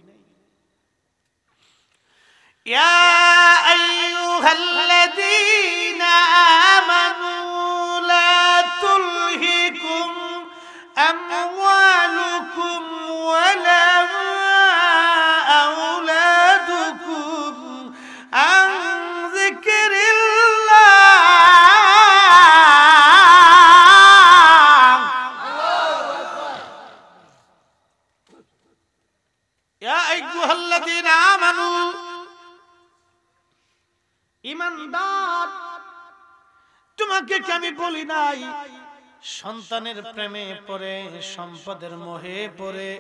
ইয়া আইয়ুহাল্লাযীনা আমানু লা তুলহিকুম আমওয়ালুকুম ওয়ালা আওলাদুকুম আন যিকরিল্লাহ। ইয়া আইয়ুহাল্লাযীনা আমানু, ঈমানদার, তোমাকে কি আমি বলি নাই সন্তানের প্রেমে পড়ে, সম্পদের মোহে পড়ে,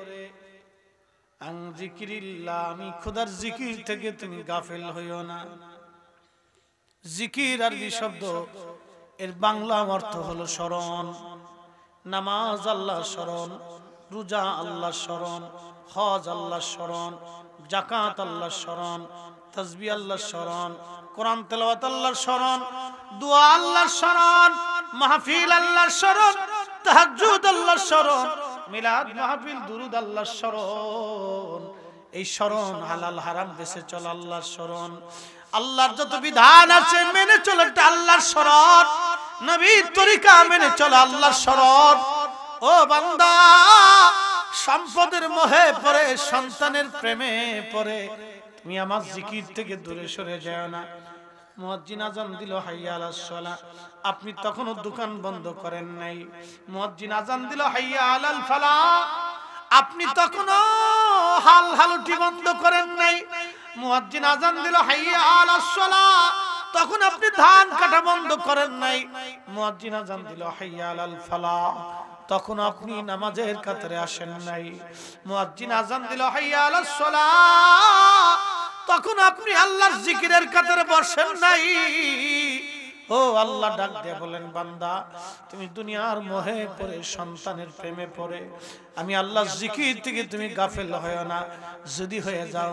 আন যিকরিল্লাহ, আমি খোদার জিকির থেকে তুমি গাফিল হইও না। জিকির আরবি শব্দ, এর বাংলা অর্থ হলো স্মরণ। নামাজ আল্লাহর স্মরণ, রোজা আল্লাহর স্মরণ, হজ আল্লাহর স্মরণ, যাকাত আল্লাহর স্মরণ, তাসবিহ আল্লাহর স্মরণ, কোরআন তেলাওয়াত আল্লাহর স্মরণ, দোয়া আল্লাহর স্মরণ, মাহফিল আল্লাহর স্মরণ, তাহাজ্জুদ আল্লাহর স্মরণ, মিলাদ মাহফিল দুরুদ আল্লাহর স্মরণ। এই স্মরণ, হালাল হারাম বেঁচে চলা আল্লাহর স্মরণ। আল্লাহর যত বিধান আছে মেনে চলো, এটা আল্লাহর শরত। নবীর তরিকা মেনে চলো, আল্লাহর শরত। ও বান্দা, সম্পদের মোহে পড়ে, সন্তানের প্রেমে পড়ে তুমি আমার জিকির থেকে দূরে সরে যাও না। মুয়াজ্জিন আযান দিল হাইয়া আলাস সালাহ, আপনি তখনও দোকান বন্ধ করেন নাই। মুয়াজ্জিন আযান দিল হাইয়া আলাল ফালাহ, আপনি তখনও হালুটি বন্ধ করেন নাই। মুয়াজ্জিন আযান দিল হাইয়া আলাস সালাহ, তখন আপনি ধান কাটা বন্ধ করেন নাই। মুয়াজ্জিন আযান দিল হাইয়া আলাল ফালাহ, তখন আপনি নামাজের কাতারে আসেন নাই। মুয়াজ্জিন আযান দিল হাইয়া আলাস সালাহ, তখন আপনি আল্লাহর জিকিরের কাতারে বসেন নাই। ও আল্লাহ ডাক দিয়ে বলেন, বান্দা তুমি দুনিয়ার মোহে পড়ে, সন্তানের প্রেমে পড়ে আমি আল্লাহর জিকির থেকে তুমি গাফেল হয় না। যদি হয়ে যাও,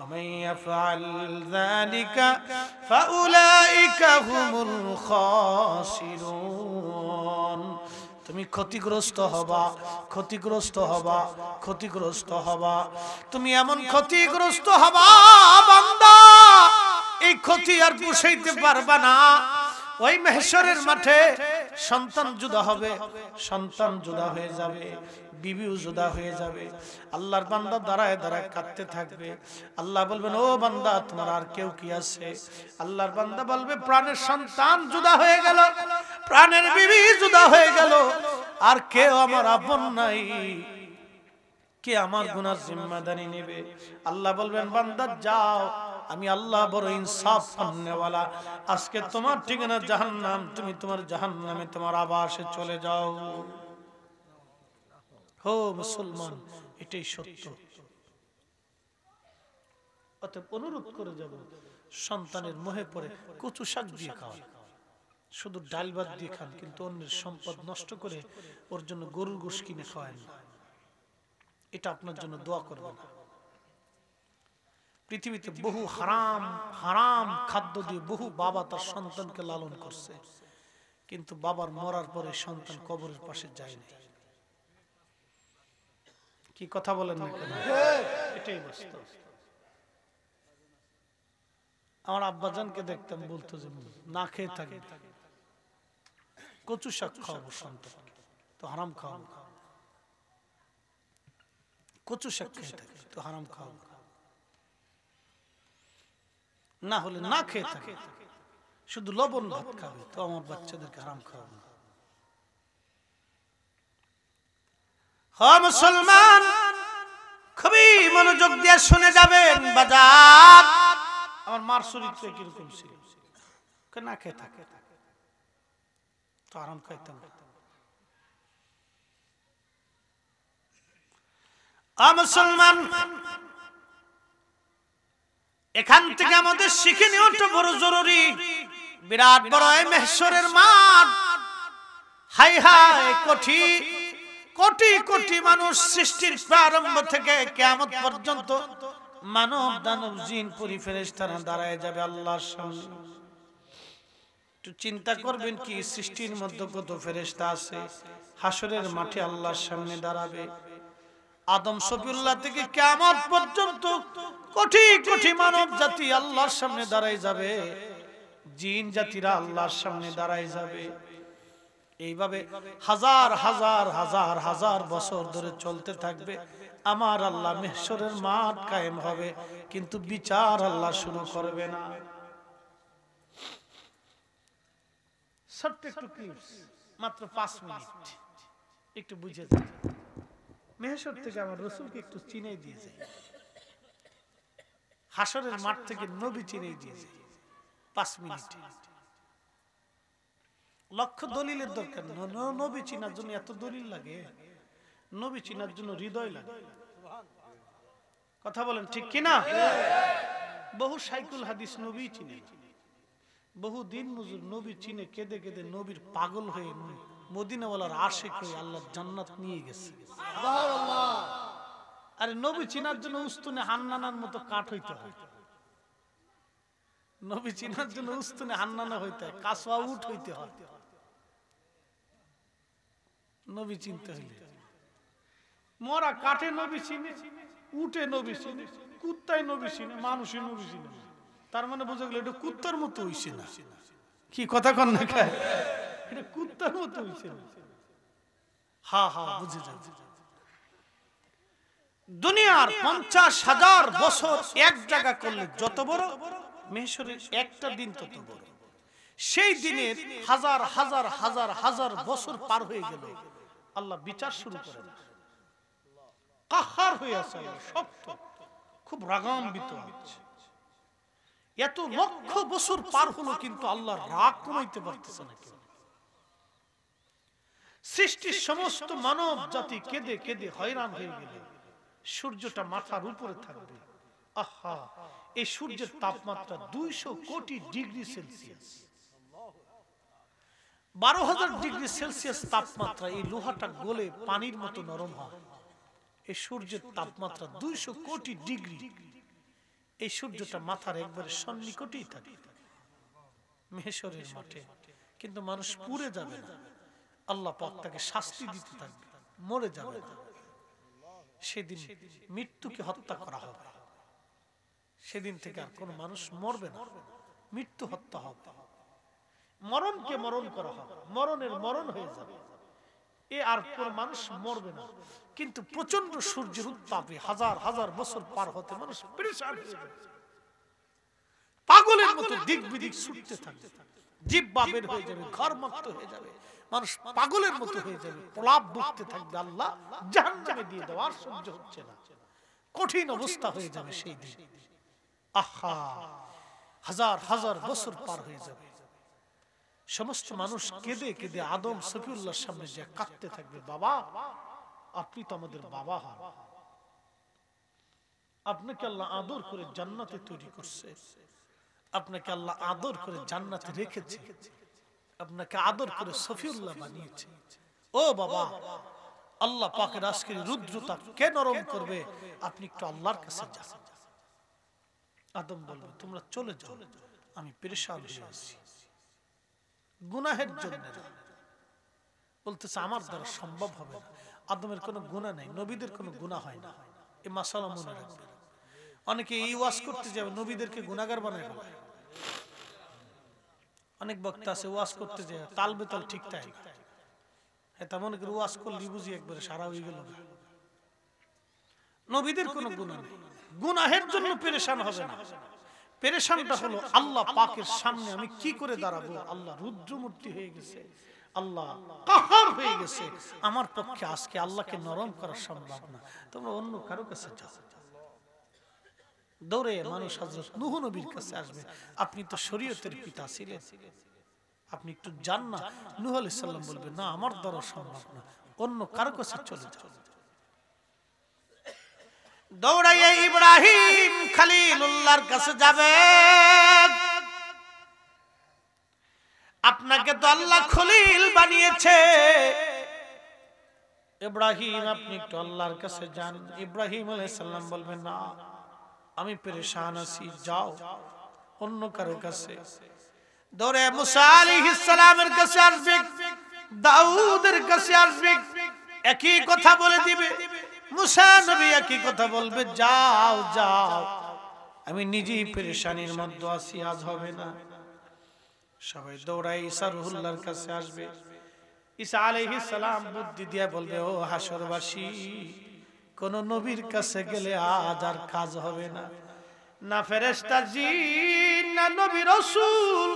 আমাইয়াফআল যালিকা ফাউলাইকা হুমুল খাসিরুন, তুমি ক্ষতিগ্রস্ত হবা, ক্ষতিগ্রস্ত হবা, ক্ষতিগ্রস্ত হবা। তুমি এমন ক্ষতিগ্রস্ত হবা বান্দা, এই ক্ষতি আর পুষাইতে পারবা না। ওই মাহশরের মাঠে সন্তান জুদা হবে, সন্তান জুদা হয়ে যাবে, বিবিও জুদা হয়ে যাবে। আল্লাহর বান্দা দাঁড়ায় দাঁড়ায় কাঁদতে থাকবে। আল্লাহ বলবেন, ও বান্দা তোমার আর কেউ কি আছে? আল্লাহর বান্দা বলবে, প্রাণের সন্তান জুদা হয়ে গেল, প্রাণের বিবি জুদা হয়ে গেল, আর কেউ আমার আপন নাই, কে আমার গুনার জিম্মাদারি নেবে? আল্লাহ বলবেন, বান্দা যাও, আমি আল্লাহ বড় ইনসাফ করনেওয়ালা, আজকে তোমার ঠিকানা জাহান্নাম, তুমি তোমার জাহান্নামে তোমার আবাসে চলে যাও। হো মুসলমান, এটাই সত্য। অতএব অনুরোধ করে যাব, সন্তানের মোহে পড়ে কচু শাক দিয়ে খাওয়া, শুধু ডাল ভাত দিয়ে খান, কিন্তু অন্যের সম্পদ নষ্ট করে ওর জন্য গরুর গোশ কিনে খাওয়ান না। এটা আপনার জন্য দোয়া করবে না। পৃথিবীতে বহু হারাম হারাম খাদ্য দিয়ে বহু বাবা তার সন্তানকে লালন করছে, কিন্তু বাবার মরার পরে সন্তান কবরের পাশে যায় না। কি কথা বলেন না কেন? এটাই বাস্তব। আমার আব্বাজানকে দেখতাম, বলতো যে না খেয়ে থাকবে, কচু শাক খাওয়াবো সন্তানকে, তো হারাম খাওয়াবো, কচু শাক খেয়ে থাকে তো হারাম খাওয়াবো, না হলে না খেয়ে থাকে শুধু লবণ ভাত খাবে, তো আমার বাচ্চাদেরকে হারাম খাওয়াবো না। হ্যাঁ মুসলমান, খুবই মনোযোগ দিয়ে শুনে যাবেন বাজার। আমার মার চরিত্র কিরকম ছিল, না খেয়ে থাকে তো হারাম খাইতাম। মুসলমান, এখান থেকে আমাদের শিখে নেওয়াটা বড় জরুরি। বিরাট বড় এই মাহশরের মাঠ, হাই হাই কোটি কোটি কোটি মানুষ, সৃষ্টির প্রারম্ভ থেকে কিয়ামত পর্যন্ত মানব দানব জিন পরি ফেরেশতারা দাঁড়ায় যাবে আল্লাহর সামনে। একটু চিন্তা করবেন, কি সৃষ্টির মধ্যে কত ফেরেশতা আছে, হাসরের মাঠে আল্লাহর সামনে দাঁড়াবে। আদম শফিউল্লাহ থেকে কিয়ামত পর্যন্ত কোটি কোটি মানব জাতি আল্লাহর সামনে দাঁড়ায় যাবে, জিন জাতিরা আল্লাহর সামনে দাঁড়ায় যাবে। এইভাবে হাজার হাজার হাজার হাজার বছর ধরে চলতে থাকবে। আমার আল্লাহ মাহশরের মাঠ কায়েম হবে, কিন্তু বিচার আল্লাহ শুরু করবে না। ছোট্ট একটু ক্লিপস, মাত্র 5 মিনিট, একটু বুঝে যান। মাহশর থেকে আমার রাসূলকে একটু চিনে দিয়েছে, হাসরের মাঠ থেকে নবী চিনে দিয়েছে 5 মিনিট। লক্ষ দলিলের দরকার নেই, নবী চিনার জন্য এত দলিল লাগে? নবী চিনার জন্য হৃদয় লাগে। কথা বলেন ঠিক কিনা? বহু সাইকুল হাদিস নবী চিনে, বহু দিন মজুর নবী চিনে কেঁদে কেঁদে নবীর পাগল হয়ে মদিনাওয়ালার আশিক হয়ে আল্লাহ জান্নাত নিয়ে গেছে। আরে নবী চিনার জন্য উস্তুনে হান্নানার মতো কাঠ হইতে হয়, নবী চিনার জন্য উস্তুনে হান্নানা হইতে হয়, কাসওয়া উট হইতে হয়। নবী চিনতে হইলে মরা কাঠে নবী চিনে, উঠে নবী চিনে, কুত্তায় নবী চিনে, মানুষে নবী চিনে। তার মানে বুঝে গেল এটা কুত্তার মতো হইছে না। কি কথা কন না খায়, এটা কুত্তার মতো হইছে না। হা হা বুঝে যাও। দুনিয়ার 50,000 বছর এক জায়গা করলে যত বড়, মেহেশরের একটা দিন তত বড়। সেই দিনের হাজার হাজার হাজার হাজার বছর পার হয়ে গেল, আল্লাহ বিচার শুরু করেন। কাহার হয়ে আছে, শক্ত, খুব রাগান্বিত হচ্ছে। এত লক্ষ বছর পার হলো কিন্তু আল্লাহ রাগ কমাইতে পারতেছে না। সৃষ্টির সমস্ত মানব জাতি কেঁদে কেঁদে হয়রান হয়ে গেল। সূর্যটা মাথার উপরে থাকবে, আহা, এই সূর্যের তাপমাত্রা 200 কোটি ডিগ্রি সেলসিয়াস, 12,000 ডিগ্রি সেলসিয়াস তাপমাত্রা। এই লোহাটা গলে পানির মতো নরম হয়। এই সূর্যের তাপমাত্রা 200 কোটি ডিগ্রি। এই সূর্যটা মাথার একবারে সন্নিকটেই থাকে মেহেশরের মাঠে, কিন্তু মানুষ পুড়ে যাবে না। আল্লাহ পাক তাকে শাস্তি দিতে থাকবে, মরে যাবে না। সেদিন মৃত্যুকে হত্যা করা হবে। সেদিন থেকে আর কোন মানুষ মরবে না, মৃত্যু হত্যা হবে। মরণকে মরণ করা হবে, মরণের মরণ হয়ে যাবে। এ আর কোন মানুষ মরবে না। কিন্তু প্রচন্ড সূর্যের উত্তাপে হাজার হাজার বছর পার হতে মানুষ পেরেশান হয়ে যাবে, পাগলের মতো দিক বিদিক ছুটতে থাকবে, জিহ্বা বের হয়ে যাবে, ঘরমুক্ত হয়ে যাবে, মানুষ পাগলের মতো হয়ে যাবে, প্রলাপ বকতে থাকবে, আল্লাহ জাহান্নামে দিয়ে দাও, আর সহ্য হচ্ছে না। কঠিন অবস্থা হয়ে যাবে সেই দিন। আহা, হাজার হাজার বছর পার হয়ে যাবে। সমস্ত মানুষ কেঁদে কেঁদে আদম সফিউল্লাহর সামনে যে কাঁদতে থাকবে, বাবা আপনি তো আমাদের বাবা হন, আপনাকে আল্লাহ আদর করে জান্নাতে তৈরি করছে, আপনাকে আল্লাহ আদর করে জান্নাতে রেখেছে, আপনাকে আদর করে সফিউল্লাহ বানিয়েছে। ও বাবা, আল্লাহ পাকের আজকের রুদ্রতা কে নরম করবে? আপনি একটু আল্লাহর কাছে যান। আদম বলবে, তোমরা চলে যাও, আমি পেরেশান হয়ে আছি গুনাহের জন্য। বলতেছে আমার দ্বারা সম্ভব হবে না। আদমের কোনো গুনাহ নাই, নবীদের কোনো গুনাহ হয় না, এই মাসালা মনে রাখবে। অনেকে এই ওয়াজ করতে যাবে, নবীদেরকে গুনাহগার বানায় ফেলে। অনেক বক্তা আছে ওয়াজ করতে যায়, তাল বেতাল ঠিক তাই না, তেমন করে ওয়াজ করলে বুঝি একবারে সারা হয়ে গেল। নবীদের কোনো গুনাহ নেই, গুনাহের জন্য পেরেশান হবে না। পেরেশানটা হলো আল্লাহ পাকের সামনে আমি কি করে দাঁড়াবো? আল্লাহ রুদ্রমূর্তি হয়ে গেছে, আল্লাহ কাহার হয়ে গেছে, আমার পক্ষে আজকে আল্লাহকে নরম করা সম্ভব না। তোমরা অন্য কারো কাছে যাও। দৌড়ে মানুষ হযরত নূহ নবীর কাছে আসবে, আপনি তো শরীয়তের পিতা ছিলেন, আপনি একটু যান না। নূহ আলাইহিস সালাম বলবে, না আমার দ্বারা সম্ভব না, অন্য কারো কাছে চলে যাও। দৌড়াইয়ে ইব্রাহিম খলিলুল্লাহর কাছে যাবে। আপনাকে তো আল্লাহ খলিল বানিয়েছে, ইব্রাহিম আপনি একটু আল্লাহর কাছে যান। ইব্রাহিম আলাইহিস সালাম বলবেন, না আমি পেরেশান আছি, যাও অন্য কারো কাছে। দৌড়ে মুসা আলাইহিস সালামের কাছে আসবে, দাউদের কাছে আসবে, একই কথা বলে দিবে। মুসা নবী একই কথা বলবে, যাও যাও, আমি নিজেই পেরেশানির মধ্যে আছি, আজ হবে না। সবাই দৌড়াই ঈসা রুহুল্লাহর কাছে আসবে। ঈসা আলাইহিস সালাম বুদ্ধি দিয়া বলবে, ও হাসরবাসী, কোন নবীর কাছে গেলে আজ আর কাজ হবে না, না ফেরেশতা জিন না নবী রাসূল,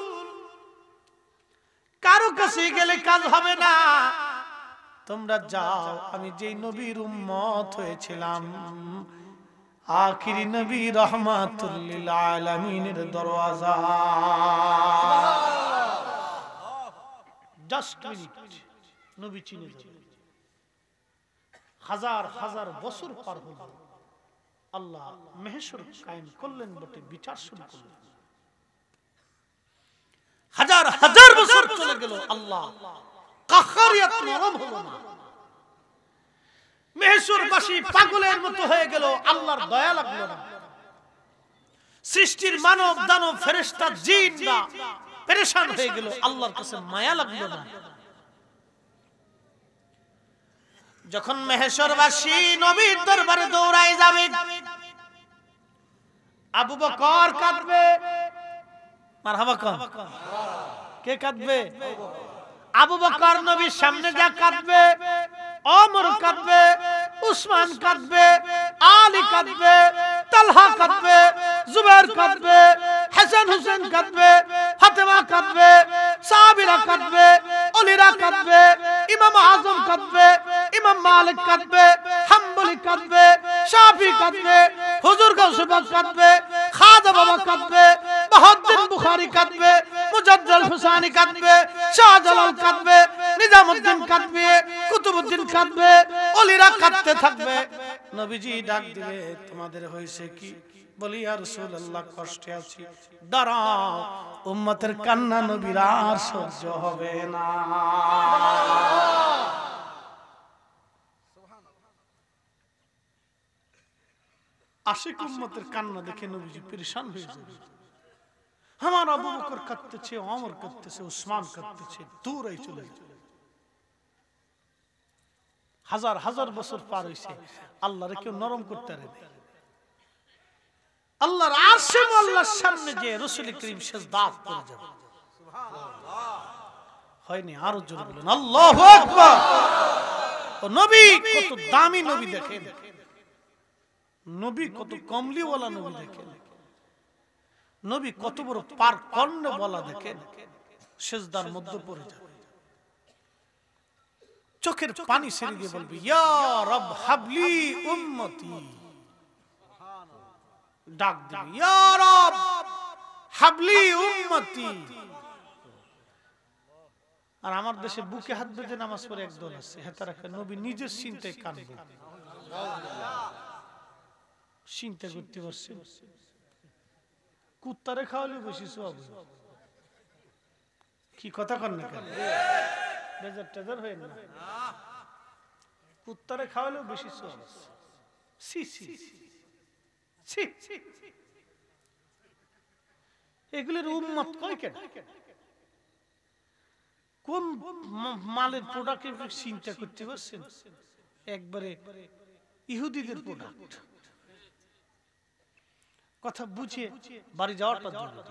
কারো কাছে গেলে কাজ হবে না। তোমরা যাও, আমি যেই নবীর উম্মত হয়েছিলাম, আখিরি নবী রাহমাতুল লিল আলামিনের দরওয়াজা। জাস্ট মিনিট, নবী চিনে যাবে। হাজার হাজার বছর পার হল, আল্লাহ মেহেশর কায়েম করলেন বটে, বিচার শুরু করলেন। হাজার হাজার বছর চলে গেল, আল্লাহ কাহারিয়াত নরম হলো না। মেহেশরবাসী পাগলের মতো হয়ে গেল, আল্লাহর দয়া লাগলো না। সৃষ্টির মানব দানব ফেরেশতা জিনরা পেরেশান হয়ে গেল, আল্লাহর কাছে মায়া লাগলো না। যখন মেহেশরবাসী নবীর দরবারে দৌড়ায় যাবে, আবু বকর কাঁদবে, মারহাবা কোন কে কাঁদবে আবু বকর নবীর সামনে যা কাঁদবে ওমর কাঁদবে উসমান কাঁদবে আলী কাঁদবে তালহা কাঁদবে জুবাইর কাঁদবে হাসান হুসেন কাঁদবে ফাতেমা কাঁদবে সাহাবীরা কাঁদবে ওলিরা কাঁদবে ইমাম আজম কাঁদবে ইমাম মালিক কাঁদবে হাম্বলি কাঁদবে শাফি কাঁদবে হুজুর গাউসে পাক কাঁদবে খাজা বাবা কাঁদবে বাহাউদ্দিন বুখারী কাঁদবে মুজাদ্দাল হুসাইনি কাঁদবে শাহজালাল কাঁদবে নিজামউদ্দিন কাঁদবে কুতুবউদ্দিন কাঁদবে ওলিরা কাঁদতে থাকবে নবীজি ডাক দিবে তোমাদের হইছে কি বলি ইয়া রাসূলুল্লাহ কষ্টে আছি দাঁড়াও উম্মতের কান্না নবীর আর সহ্য হবে না আশিক উম্মতের কান্না দেখে নবীজি পেরেশান হয়ে যাবে আমার আবু বকর কাঁদতেছে ওমর কাঁদতেছে উসমান কাঁদতেছে দূরে চলে যাবে হাজার হাজার বছর পার হইছে আল্লাহরে কেউ নরম করতে পারে না আল্লাহর আরশে আল্লাহর সামনে যে রাসূল করিম সিজদা করে যাবে সুবহানাল্লাহ হয়নি আরো জোরে বলেন আল্লাহু আকবার ও নবী কত দামি নবী দেখেন নবী কত কমলিওয়ালা নবী দেখেন নবী কত বড় পার কর্ণ বলা দেখেন সিজদার মধ্যে পড়ে যাবে চোখের পানি ছেড়ে দিয়ে বলবে ইয়া রব হাবলি উম্মতি ডাক দিবে ইয়া রব হাবলি উম্মতি আর আমার দেশে বুকে হাত বেঁধে নামাজ পড়ে একদল আছে হেতারা নবী নিজের চিন্তায় কাঁদবে চিন্তা করতে পারছেন কুত্তারে খাওয়ালে বেশি সওয়াব কি কথা কন না কেন বেজার টেজার হয় না কুত্তারে খাওয়ালেও বেশি সওয়াব সি সি সি এগুলোর উম্মত কয় কেন কোন মালের প্রোডাক্ট চিন্তা করতে পারছেন একবারে ইহুদিদের প্রোডাক্ট কথা বুঝে বাড়ি যাওয়াটা জরুরি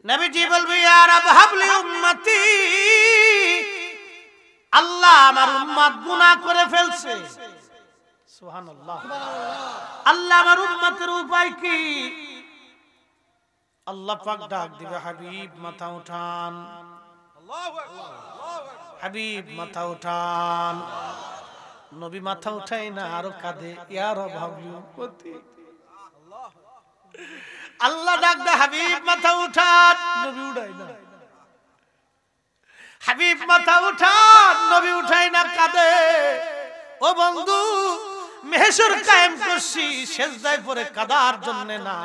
নবীজি বলবে ইয়া রব হাবলি উম্মতি আল্লাহ আমার উম্মত গুনাহ করে ফেলছে সুবহানাল্লাহ আল্লাহ আমার উম্মতের উপায় কি আল্লাহ পাক ডাক দিবে হাবিব মাথা উঠান আল্লাহু আকবার হাবিব মাথা উঠান নবী মাথা উঠায় না আরো কাঁদে ইয়া রব হাবলি উম্মতি আল্লাহ ডাক দে হাবিব মাথা উঠান নবী উঠায় না হাবিব মাথা উঠান নবী উঠায় না কাঁদে ও বন্ধু মেহশর কায়েম করছি সিজদায় পড়ে কাঁদার জন্য না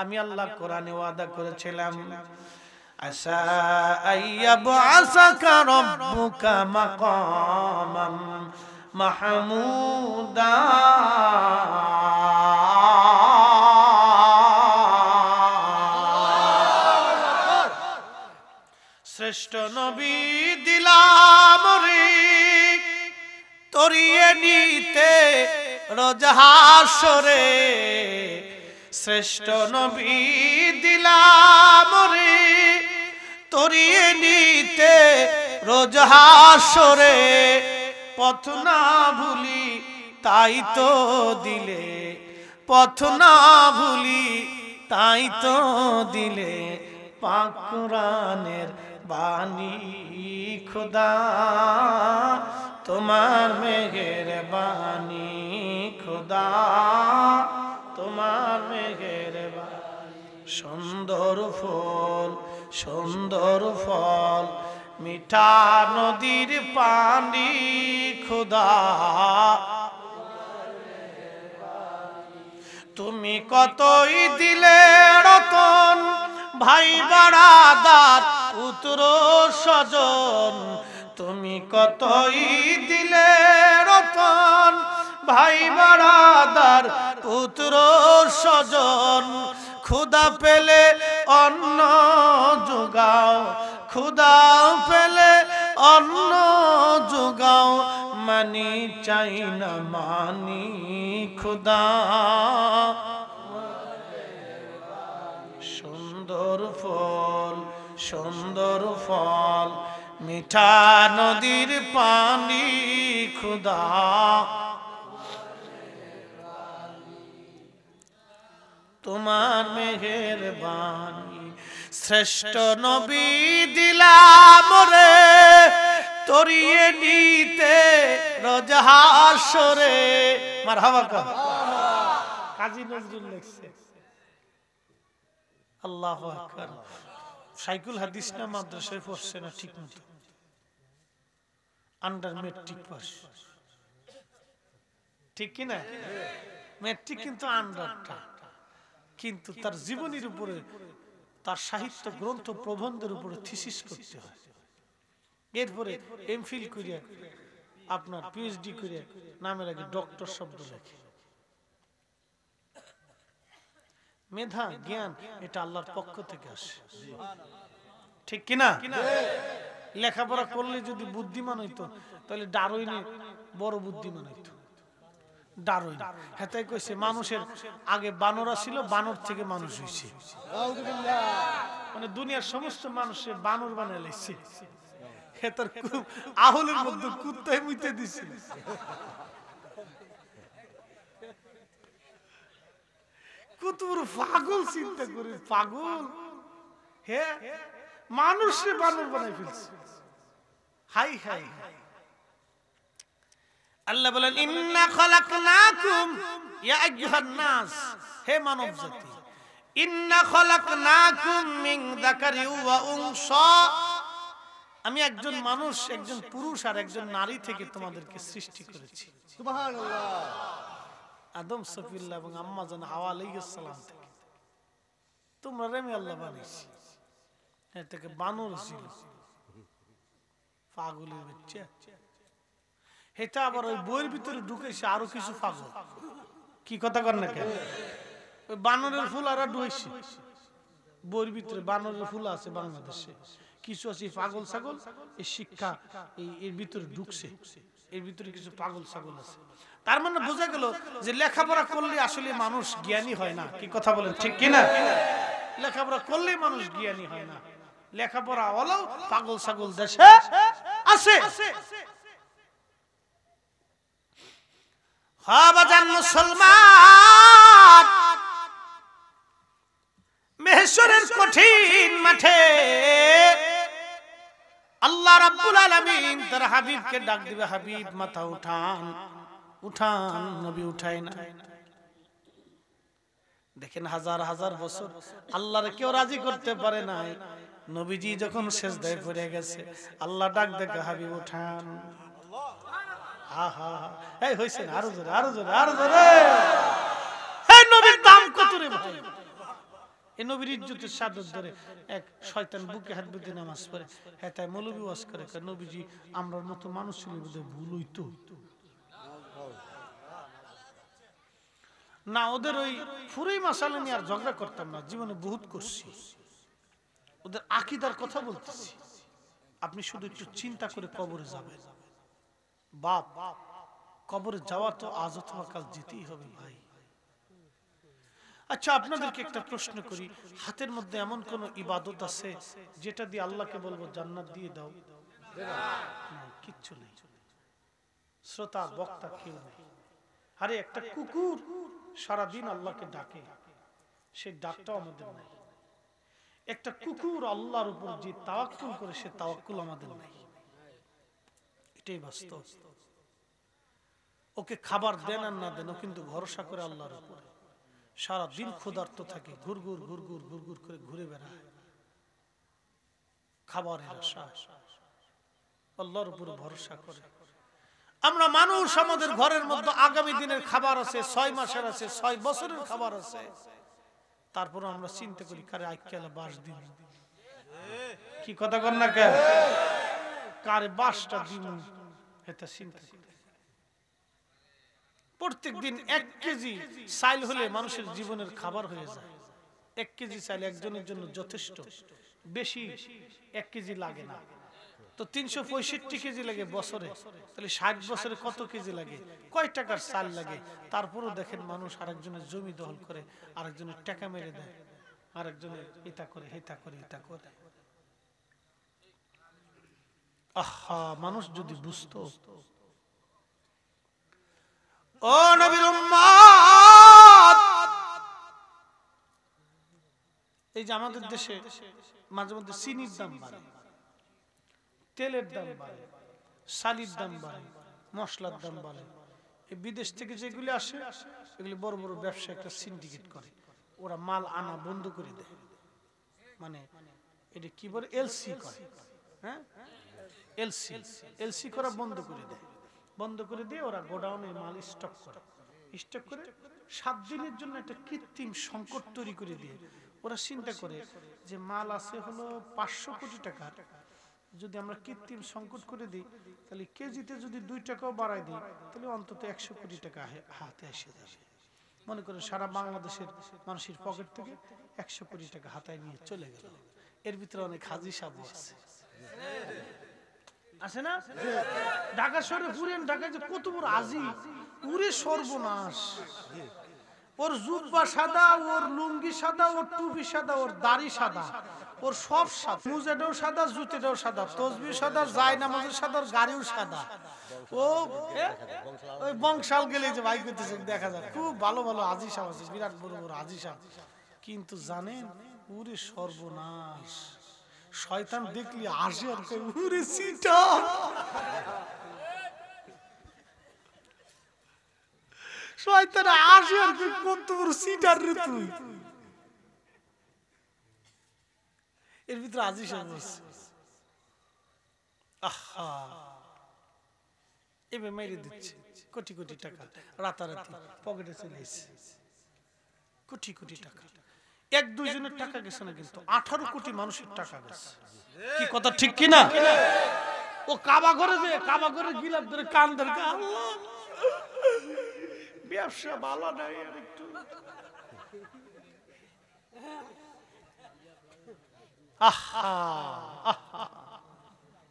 আমি আল্লাহ কোরআনে ওয়াদা করেছিলাম আসা আইয়াবআসাকা রাব্বুকা মাকামান মাহমুদা শ্রেষ্ঠ নবী দিলাম রে তরিয়ে নিতে রোজ হাসরে শ্রেষ্ঠ নবী দিলাম রে তরিয়ে নিতে রোজ হাসরে পথ না ভুলি তাই তো দিলে পথ না ভুলি তাই তো দিলে পাক কোরআনের বাণী খোদা তোমার মেহেরবানি খোদা তোমার মেহেরবানি সুন্দর ফল মিঠা নদীর পানি খোদা তুমি কতই দিলে রতন ভাই বাড়াদার পুত্র স্বজন তুমি কতই দিলে রতন ভাই বাড়াদার পুত্র স্বজন ক্ষুধা পেলে অন্ন যোগাও ক্ষুধা পেলে অন্ন যোগাও মানি চাই না মানি খোদা সুন্দর ফল সুন্দর ফল, মিঠা নদীর পানি খুদা তোমার মেহেরবানি। শ্রেষ্ঠ নবী দিলাম রে তরিয়ে নিতে রোজহাসরে। মারহাবা কাজী নজরুল লিখছে। আল্লাহু আকবার। সাইকুল হাদিস না মাদ্রাসায় পড়ছে না ঠিক মতো, আন্ডার মেট্রিক পাস, ঠিক কি না? মেট্রিক কিন্তু আন্ডারটা, কিন্তু তার জীবনীর উপরে, তার সাহিত্য গ্রন্থ প্রবন্ধের উপরে থিসিস করতে হয়। এরপরে এমফিল করিয়া আপনার পিএইচডি করিয়া নামের আগে ডক্টর শব্দ লেখে। মেধা জ্ঞান এটা আল্লাহর পক্ষ থেকে আসে, ঠিক কিনা? লেখাপড়া করলে যদি বুদ্ধিমান হইতো তাহলে ডারউইনে বড় বুদ্ধিমান হইতো। ডারউইন হেতাই কইছে মানুষের আগে বানরা ছিল, বানর থেকে মানুষ হইছে। মানে দুনিয়ার সমস্ত মানুষে বানর বানায় লাইছে। হেতার আহলের মধ্যে কুত্তায় মুইতে দিছে। কত বড় পাগল চিন্তা করে, পাগল। হ্যাঁ, মানুষে বানর বানাই ফেলছে। High high. আল্লাহ বলেন ইন্না খলাকনাকুম ইয়া আইয়ুহান নাস, হে মানব জাতি, ইন্না খলাকনাকুম মিন যাকারি ওয়া উনসা, আমি একজন মানুষ, একজন পুরুষ আর একজন নারী থেকে তোমাদেরকে সৃষ্টি করেছি। সুবহানাল্লাহ। আদম সফিউল্লাহ এবং আম্মা জান হাওয়া আলাইহিস সালাম থেকে তোমরা আমি আল্লাহ বানাইছি। এর থেকে বানর ছিল, পাগলের বাচ্চা। এটা আবার ওই বইয়ের ভিতরে ঢুকেছে আরো কিছু পাগল। কি কথা কর না কেন? ওই বানরের ফুল আর ঢুকেছে বইয়ের ভিতরে। বানরের ফুল আছে বাংলাদেশে, কিছু আছে পাগল ছাগল। এই শিক্ষা এর ভিতরে ঢুকছে, এর ভিতরে কিছু পাগল ছাগল আছে। তার মানে বোঝা গেল যে লেখাপড়া করলে আসলে মানুষ জ্ঞানী হয় না। কি কথা বলেন, ঠিক কিনা? লেখাপড়া করলে মানুষ জ্ঞানী হয় না। লেখাপড়া হলেও পাগল ছাগল দেশে আছে। হাবাজান মুসলমান, মেহশরের কঠিন মাঠে আল্লাহ রাব্বুল আলামিন তার হাবিবকে ডাক দিবে, হাবিব মাথা উঠান, উঠান। নবী উঠায় না। দেখেন হাজার হাজার বছর আল্লাহর কেউ রাজি করতে পারে নাই। নবীজি যখন সিজদায় পড়ে গেছে, আল্লাহ ডাক দেখে, হাবিব উঠান। আহা, এই হইছে না, আরো জোরে, আরো জোরে, আরো জোরে। এই নবীর দাম কত রে ভাই! এই নবীর ইজ্জতের সাদত ধরে এক শয়তান বুকে হাত বুঝে নামাজ পড়ে। হ্যাঁ, তাই মৌলবি ওয়াজ করে, নবীজি আমরার মতো মানুষ ছিল বোধহয় ভুল হইতো না। ওদের ওই ফুরই মাসালা নিয়ে আর ঝগড়া করতাম না, জীবনে বহুত করছি। ওদের আকীদার কথা বলতেছি। আপনি শুধু একটু চিন্তা করে কবরে যাবেন। বাপ, কবরে যাওয়া তো আজ অথবা কাল যেতেই হবে ভাই। আচ্ছা, আপনাদেরকে একটা প্রশ্ন করি, হাতের মধ্যে এমন কোন ইবাদত আছে যেটা দিয়ে আল্লাহকে বলবো জান্নাত দিয়ে দাও? কিচ্ছু নেই। শ্রোতা বক্তা কেউ নেই। আরে একটা কুকুর সারাদিন আল্লাহকে ডাকে, সেই ডাকটাও আমাদের নাই। একটা কুকুর আল্লাহর উপর যে তাওয়াক্কুল করে, সে তাওয়াক্কুল আমাদের নাই। এটাই বাস্তব। ওকে খাবার দেন আর না দেন, ও কিন্তু ভরসা করে আল্লাহর উপর। সারাদিন ক্ষুধার্ত থাকে, ঘুরঘুর ঘুরঘুর ঘুরঘুর করে ঘুরে বেড়ায় খাবারের আশায়, আল্লাহর উপর ভরসা করে। আমরা মানুষ, আমাদের ঘরের মধ্যে আগামী দিনের খাবার আছে, 6 মাসের আছে, 6 বছরের খাবার আছে। তারপর আমরা চিন্তা করি কারে আইকালে বাস দিন। কি কথা কর না কেন? কারে বাসটা দিন, এটা চিন্তা করি। প্রত্যেক দিন 1 কেজি চাল হলে মানুষের জীবনের খাবার হয়ে যায়। 1 কেজি চাল একজনের জন্য যথেষ্ট, বেশি 1 কেজি লাগে না। তো 365 কেজি লাগে বছরে, তাহলে 60 বছরে কত কেজি লাগে, কয় টাকার চাল লাগে? তারপরও দেখেন মানুষ আরেকজনের জমি দখল করে, আরেকজনের টাকা মেরে দেয়। আরেকজনের এটা করে হেটা করে এটা করে। আহা, মানুষ যদি বুঝতো। ও নবীর উম্মত, এই যে আমাদের দেশে মাঝে মধ্যে চিনির দাম বাড়ে, তেলের দাম বাড়ে, শালির দাম বাড়ে, মশলার দাম বাড়ে। এই বিদেশ থেকে যেগুলি আসে এগুলি বড় বড় ব্যবসা একটা সিন্ডিকেট করে, ওরা মাল আনা বন্ধ করে দেয়। মানে এটা কি বলে, এলসি করে। হ্যাঁ, এলসি এলসি করা বন্ধ করে দেয়। বন্ধ করে দিয়ে ওরা গোডাউনে মাল স্টক করে, স্টক করে 7 দিনের জন্য একটা কৃত্রিম সংকট তৈরি করে দিয়ে ওরা চিন্তা করে যে মাল আছে হলো 500 কোটি টাকা, যদি আমরা কৃত্রিম সংকট করে দিই তাহলে কেজিতে যদি 2 টাকাও বাড়াই দিই তাহলে অন্তত 100 কোটি টাকা হাতে এসে যাবে। মনে করেন সারা বাংলাদেশের মানুষের পকেট থেকে 100 কোটি টাকা হাতায় নিয়ে চলে গেল। এর ভিতরে অনেক হাজি সাবু আছে, আছে না? ঢাকা শহরে পুরেন, ঢাকায় যে কত বড় আজি, উরে সর্বনাশ। ওর জুব্বা সাদা, ওর লুঙ্গি সাদা, ওর টুপি সাদা, ওর দাড়ি সাদা, ওর সব সাদা, মুজাটাও সাদা, জুতিটাও সাদা, তসবি সাদা, যায় নামাজের সাদা, ওর গাড়িও সাদা। ও ওই বংশাল গেলে যে ভাই করতেছে দেখা যায়, খুব ভালো ভালো আজি সাহেব আছে, বিরাট বড় বড় আজি সাহেব। কিন্তু জানেন উরে সর্বনাশ, শয়তান দেখলি আসে আর কই উরে সিটা। শয়তান আসে আর কই কত বড় সিটার রে তুই। এর ভিতরে আজি সাহেব আছে। আহা, এবে মেরে দিচ্ছে কোটি কোটি টাকা, রাতারাতি পকেটে চলে এসেছে কোটি কোটি টাকা। 1-2 জনের টাকা গেছে না, কিন্তু 18 কোটি মানুষের টাকা গেছে। কি কথা ঠিক কিনা? ও কাবা ঘরে যে কাবা ঘরে গিলাপ ধরে কান ধরে, আল্লাহ ব্যবসা ভালো নাই আর একটু। আহা,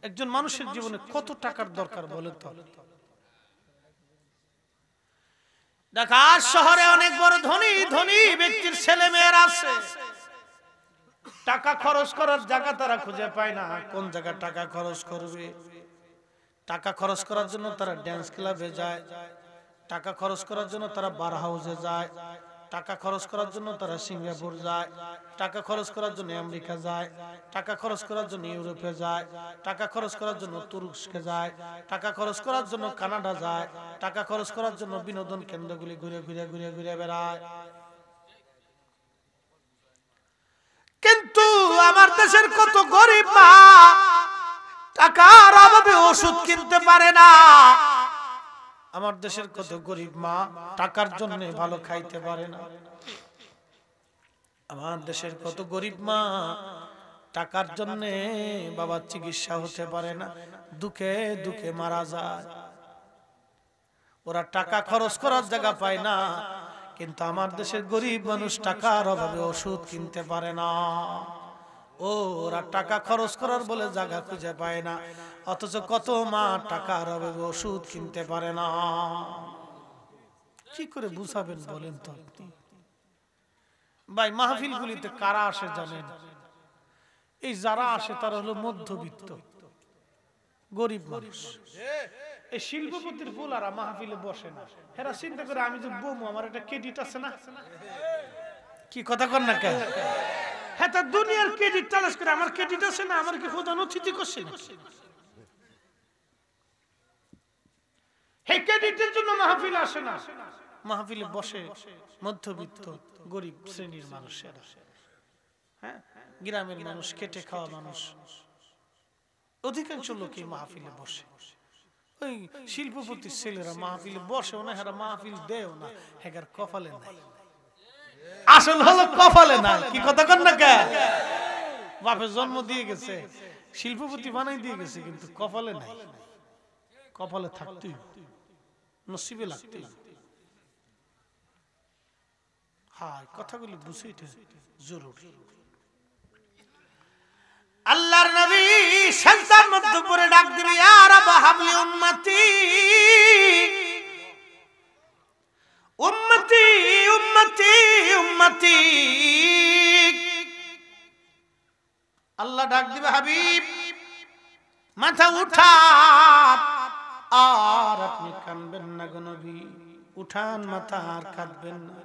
একজন মানুষের জীবনে কত টাকার দরকার বলেন তো? ঢাকা শহরে অনেক বড় ধনী ধনী ব্যক্তির ছেলে মেয়েরা আছে, টাকা খরচ করার জায়গা তারা খুঁজে পায় না। কোন জায়গায় টাকা খরচ করবে? টাকা খরচ করার জন্য তারা ড্যান্স ক্লাবে যায়, টাকা খরচ করার জন্য তারা বার হাউসে যায়, টাকা খরচ করার জন্য তারা সিঙ্গাপুর যায়, টাকা খরচ করার জন্য আমেরিকা যায়, টাকা খরচ করার জন্য ইউরোপে যায়, টাকা খরচ করার জন্য তুরস্কে যায়, টাকা খরচ করার জন্য কানাডা যায়, টাকা খরচ করার জন্য বিনোদন কেন্দ্রগুলি ঘুরে ঘুরে ঘুরে ঘুরে বেড়ায়। কিন্তু আমার দেশের কত গরিব মা টাকার অভাবে ওষুধ কিনতে পারে না। আমার দেশের কত গরিব মা টাকার জন্য ভালো খাইতে পারে না। আমার দেশের কত গরিব মা টাকার জন্য বাবার চিকিৎসা হতে পারে না, দুঃখে দুঃখে মারা যায়। ওরা টাকা খরচ করার জায়গা পায় না, কিন্তু আমার দেশের গরিব মানুষ টাকার অভাবে ওষুধ কিনতে পারে না। ও ওরা টাকা খরচ করার বলে জায়গা খুঁজে পায় না, অথচ কত মা টাকার অভাবে ওষুধ কিনতে পারে না। কি করে বুঝাবেন বলেন তো আপনি? ভাই মাহফিলগুলিতে কারা আসে জানেন? এই যারা আসে তারা হলো মধ্যবিত্ত গরিব মানুষ। এই শিল্পপতির ফুলারা মাহফিলে বসে না, এরা চিন্তা করে আমি যে বমু আমার একটা ক্রেডিট আছে না। কি কথা কর না কেন? হ্যাঁ, তার দুনিয়ার ক্রেডিট তালাশ করে আমার ক্রেডিট আছে না, আমার কি প্রধান অতিথি করছে না? এই ক্রেডিটের জন্য মাহফিল আসে না। মাহফিলে বসে মধ্যবিত্ত গরিব শ্রেণীর মানুষেরা, হ্যাঁ, গ্রামের মানুষ, খেটে খাওয়া মানুষ, অধিকাংশ লোকই মাহফিলে বসে। ওই শিল্পপতির ছেলেরা মাহফিলে বসেও না, হেরা মাহফিল দেও না, হেগার কপালে নাই। আসল হলো কপালে নাই। কি কথা কন না কে? বাপে জন্ম দিয়ে গেছে, শিল্পপতি বানাই দিয়ে গেছে, কিন্তু কপালে নাই। কপালে থাকতেই, নসিবে লাগতেই। হ্যাঁ, কথাগুলি বুঝে এটা জরুরি। আল্লাহর নবী সন্তান মধ্যে পড়ে ডাক দিবে, ইয়া রাব হাবলি উম্মতি উম্মতি উম্মতি উম্মতি। আল্লাহ ডাক দিবে হাবিব মাথা উঠা, আর আপনি কাঁদবেন না গো নবী, উঠান মাথা, আর কাঁদবেন না।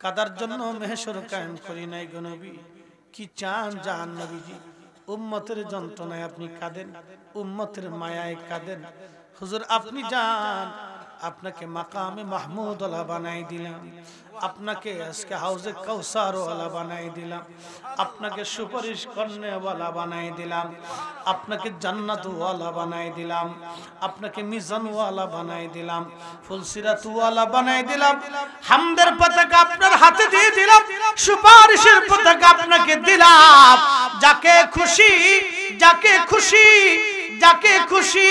কাদার জন্য মেহশর কায়েম করি নাই গো নবী, কি চান জান নবীজি? উম্মতের যন্ত্রণায় আপনি কাঁদেন, উম্মতের মায়ায় কাঁদেন। হুজুর আপনি যান, আপনাকে মাকামে মাহমুদ ওয়ালা বানাই দিলাম, আপনাকে আজকে হাউজে কাউসার ওয়ালা বানাই দিলাম, আপনাকে সুপারিশ করনে ওয়ালা বানাই দিলাম, আপনাকে জান্নাত ওয়ালা বানাই দিলাম, আপনাকে মিজান ওয়ালা বানাই দিলাম, ফুলসিরাত ওয়ালা বানাই দিলাম, হামদের পতাকা আপনার হাতে দিয়ে দিলাম, সুপারিশের পতাকা আপনাকে দিলাম। যাকে খুশি, যাকে খুশি, যাকে খুশি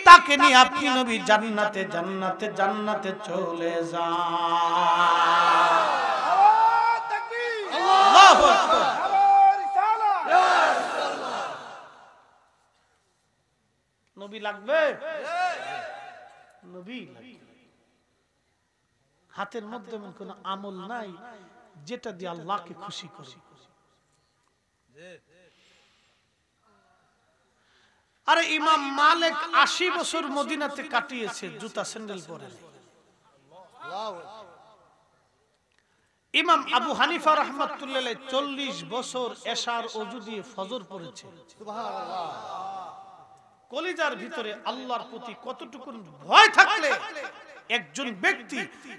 তাকে নিয়ে আপনি নবী জান্নাতে জান্নাতে জান্নাতে চলে যান। আল্লাহু আকবার। নবী লাগবে, নবী লাগবে। হাতের মধ্যে এমন কোন আমল নাই যেটা দিয়ে আল্লাহকে খুশি করে। আরে ইমাম মালিক 80 বছর মদিনাতে কাটিয়েছে, জুতা স্যান্ডেল পরে। ইমাম আবু হানিফা রাহমাতুল্লাহ আলাইহি 40 বছর এশার ওযু দিয়ে ফজর পড়েছে। সুবহানাল্লাহ। কলিজার ভিতরে আল্লাহর প্রতি কতটুকু ভয় থাকলে একজন ব্যক্তি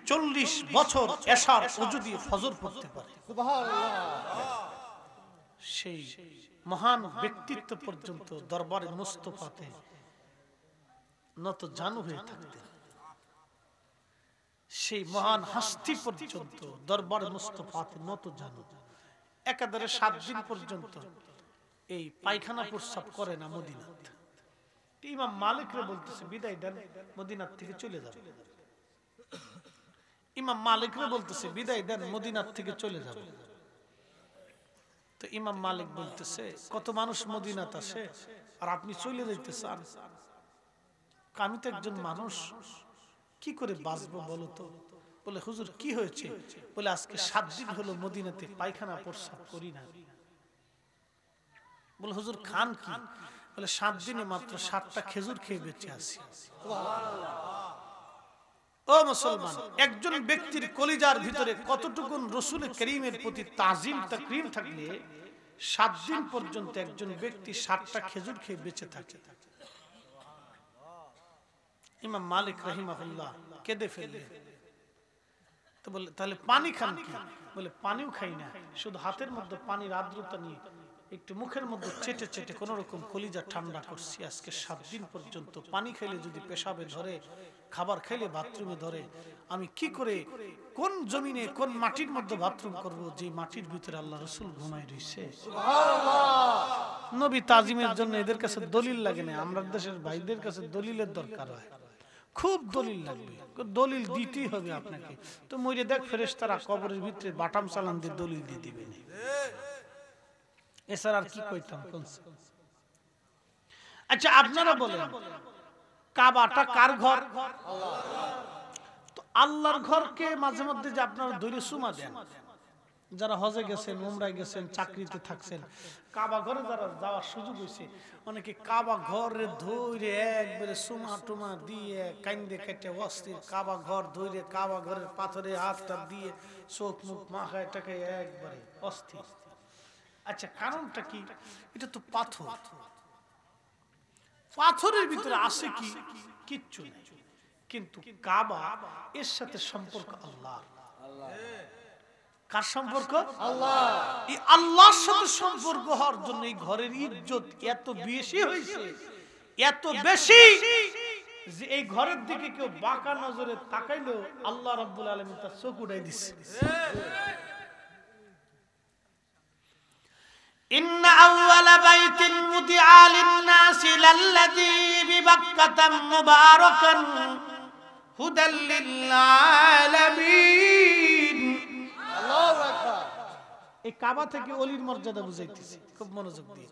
40 বছর এশার ওযু দিয়ে ফজর পড়তে পারে। সুবহানাল্লাহ। সেই মহান ব্যক্তিত্ব পর্যন্ত দরবারে মুস্তাফাতে নত জানু হয়ে থাকতেন। সেই মহান হাস্তি পর্যন্ত দরবারে মুস্তাফাতে নত জানু। একাধারে 7 দিন পর্যন্ত এই পায়খানা প্রস্রাব করে না মদিনাতে। ইমাম মালিকরে বলতেছে বিদায় দেন, মদিনার থেকে চলে যাবে। ইমাম মালিকরে বলতেছে বিদায় দেন, মদিনার থেকে চলে যাবে। তো ইমাম মালিক বলতেছে কত মানুষ মদিনাতে আসে আর আপনি চলে যাইতে চান? আমি তো একজন মানুষ, কি করে বাঁচবো বলো তো? বলে হুজুর কি হয়েছে? বলে আজকে 7 দিন হলো মদিনাতে পায়খানা প্রস্রাব করি না। বলে হুজুর খান কি? বলে 7 দিনে মাত্র 7টা খেজুর খেয়ে বেঁচে আছি। ও মুসলমান, একজন ব্যক্তির কলিজার ভিতরে কতটুকু রাসূল করিমের প্রতি তাজিম তাকরীম থাকলে 7 দিন পর্যন্ত একজন ব্যক্তি 7টা খেজুর খেয়ে বেঁচে থাকে। ইমাম মালিক রাহিমাহুল্লাহ কেঁদে ফেললেন। তো বলে তাহলে পানি খান কি? বলে পানিও খাই না, শুধু হাতের মধ্যে পানির আর্দ্রতা নিয়ে একটু মুখের মধ্যে চেটে চেটে কোন রকম কলিজা ঠান্ডা করছি। আজকে 7 দিন পর্যন্ত পানি খাইলে যদি পেশাবে ধরে, খাবার খাইলে বাথরুমে ধরে, আমি কি করে কোন জমিনে কোন মাটির মধ্যে বাথরুম করব যে মাটির ভিতরে আল্লাহ রাসূল ঘুমায় রইছে? সুবহানাল্লাহ। নবী তাজিমের জন্য এদের কাছে দলিল লাগে না, আমরা দেশের ভাইদের কাছে দলিলের দরকার হয়, খুব দলিল লাগবে, দলিল দিতেই হবে আপনাকে। তো মইরে দেখ ফেরেশতারা কবরের ভিতরে বাটাম চালান দিয়ে দলিল দিয়ে দিবে না, এছাড়া আর কি কইতাম? আচ্ছা আপনারা বলেন কাবাটা কার ঘর? তো আল্লাহর ঘরকে মাঝে মধ্যে যে আপনারা ধরে সুমা দেন, যারা হজে গেছেন, উমরায় গেছেন, চাকরিতে থাকছেন, কাবা ঘরে যারা যাওয়ার সুযোগ হয়েছে, অনেকে কাবা ঘরে ধরে একবারে সুমা টুমা দিয়ে কান্দে কেটে অস্থির, কাবা ঘর ধরে কাবা ঘরের পাথরে হাতটা দিয়ে চোখ মুখ মাখায় টাকায় একবারে অস্থির। আচ্ছা কারণটা কি? এটা তো পাথর, পাথরের ভিতরে আছে কি? কিচ্ছু নেই, কিন্তু কাবা এর সাথে সম্পর্ক আল্লাহ। কার সম্পর্ক? আল্লাহ। এই আল্লাহর সাথে সম্পর্ক হওয়ার জন্য এই ঘরের ইজ্জত এত বেশি হয়েছে, এত বেশি যে এই ঘরের দিকে কেউ বাঁকা নজরে তাকাইলেও আল্লাহ রাব্বুল আলামিন তার চোখ উঠাই দিচ্ছে। إن أول بيت وضع للناس للذي ببكة مباركا هدى للعالمين। الله أكبر। এই কাবা থেকে ওলির মর্যাদা বুঝাইতেছে, খুব মনোযোগ দিয়ে।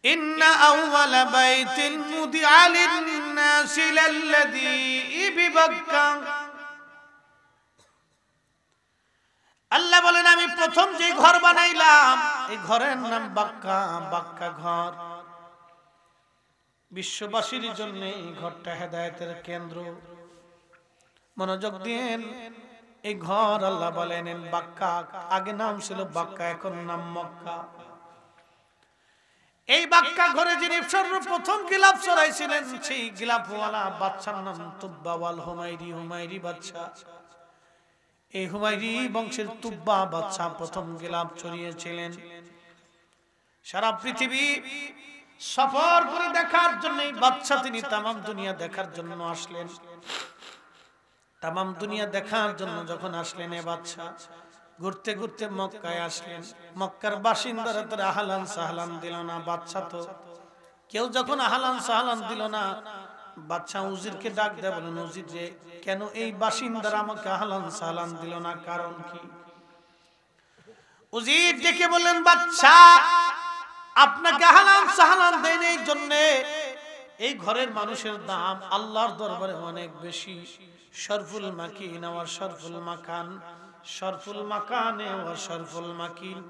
إن أول بيت وضع للناس للذي ببكة আল্লাহ বলেন আমি প্রথম যে ঘর বানাইলাম এই ঘরের নাম বাক্কা, বাক্কা ঘর। বিশ্ববাসীর জন্য এই ঘরটা হেদায়েতের কেন্দ্র। মনোযোগ দিন, এই ঘর আল্লাহ বলেন বাক্কা, আগে নাম ছিল বাক্কা, এখন নাম মক্কা। এই বাক্কা ঘরে যিনি সর্বপ্রথম গিলাফ চড়াইছিলেন সেই গিলাফওয়ালা বাদশার নাম তুব্বা ওয়াল হুমায়রি, হুমায়রি বাদশা। এই হুমায়রি বংশের তুব্বা বাদশা প্রথম গিলাফ চড়িয়েছিলেন। সারা পৃথিবী সফর করে দেখার জন্য এই বাদশা তিনি তামাম দুনিয়া দেখার জন্য আসলেন। তামাম দুনিয়া দেখার জন্য যখন আসলেন এ বাদশা ঘুরতে ঘুরতে মক্কায় আসলেন। মক্কার বাসিন্দারা তো আহলান সাহলান দিল না। বাদশা তো কেউ যখন আহলান সাহলান দিল না, বাদশা উজিরকে ডাক দেয়, বলেন উজির রে, কেন এই বাসিন্দারা আমাকে আহলান সাহলান দিল না, কারণ কি? উজির ডেকে বললেন বাদশা আপনাকে আহলান সাহলান দেন এই জন্য এই ঘরের মানুষের দাম আল্লাহর দরবারে অনেক বেশি। শরফুল মাকিন ওয়া শরফুল মাকান, শরফুল মাকানে ওয়া শরফুল মাকিন।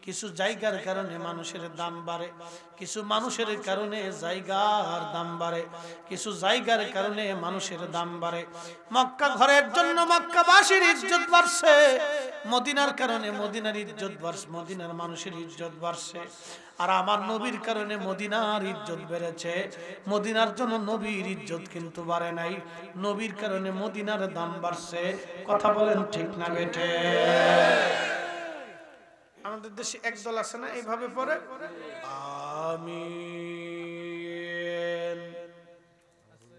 কিছু জায়গার কারণে মানুষের দাম বাড়ে, কিছু মানুষের কারণে জায়গার দাম বাড়ে, কিছু জায়গার কারণে মানুষের দাম বাড়ে। মক্কা ঘরের জন্য মক্কাবাসীর ইজ্জত বাড়ছে, মদিনার কারণে মদিনার ইজ্জত বাড়ছে, মদিনার মানুষের ইজ্জত বাড়ছে। আর আমার নবীর কারণে মদিনার ইজ্জত বেড়েছে। মদিনার জন্য নবীর ইজ্জত কিন্তু বাড়ে নাই, নবীর কারণে মদিনার দাম বাড়ছে। কথা বলেন ঠিক না বেঠে? আমাদের দেশে একদল আছে না এইভাবে পড়ে আমিন,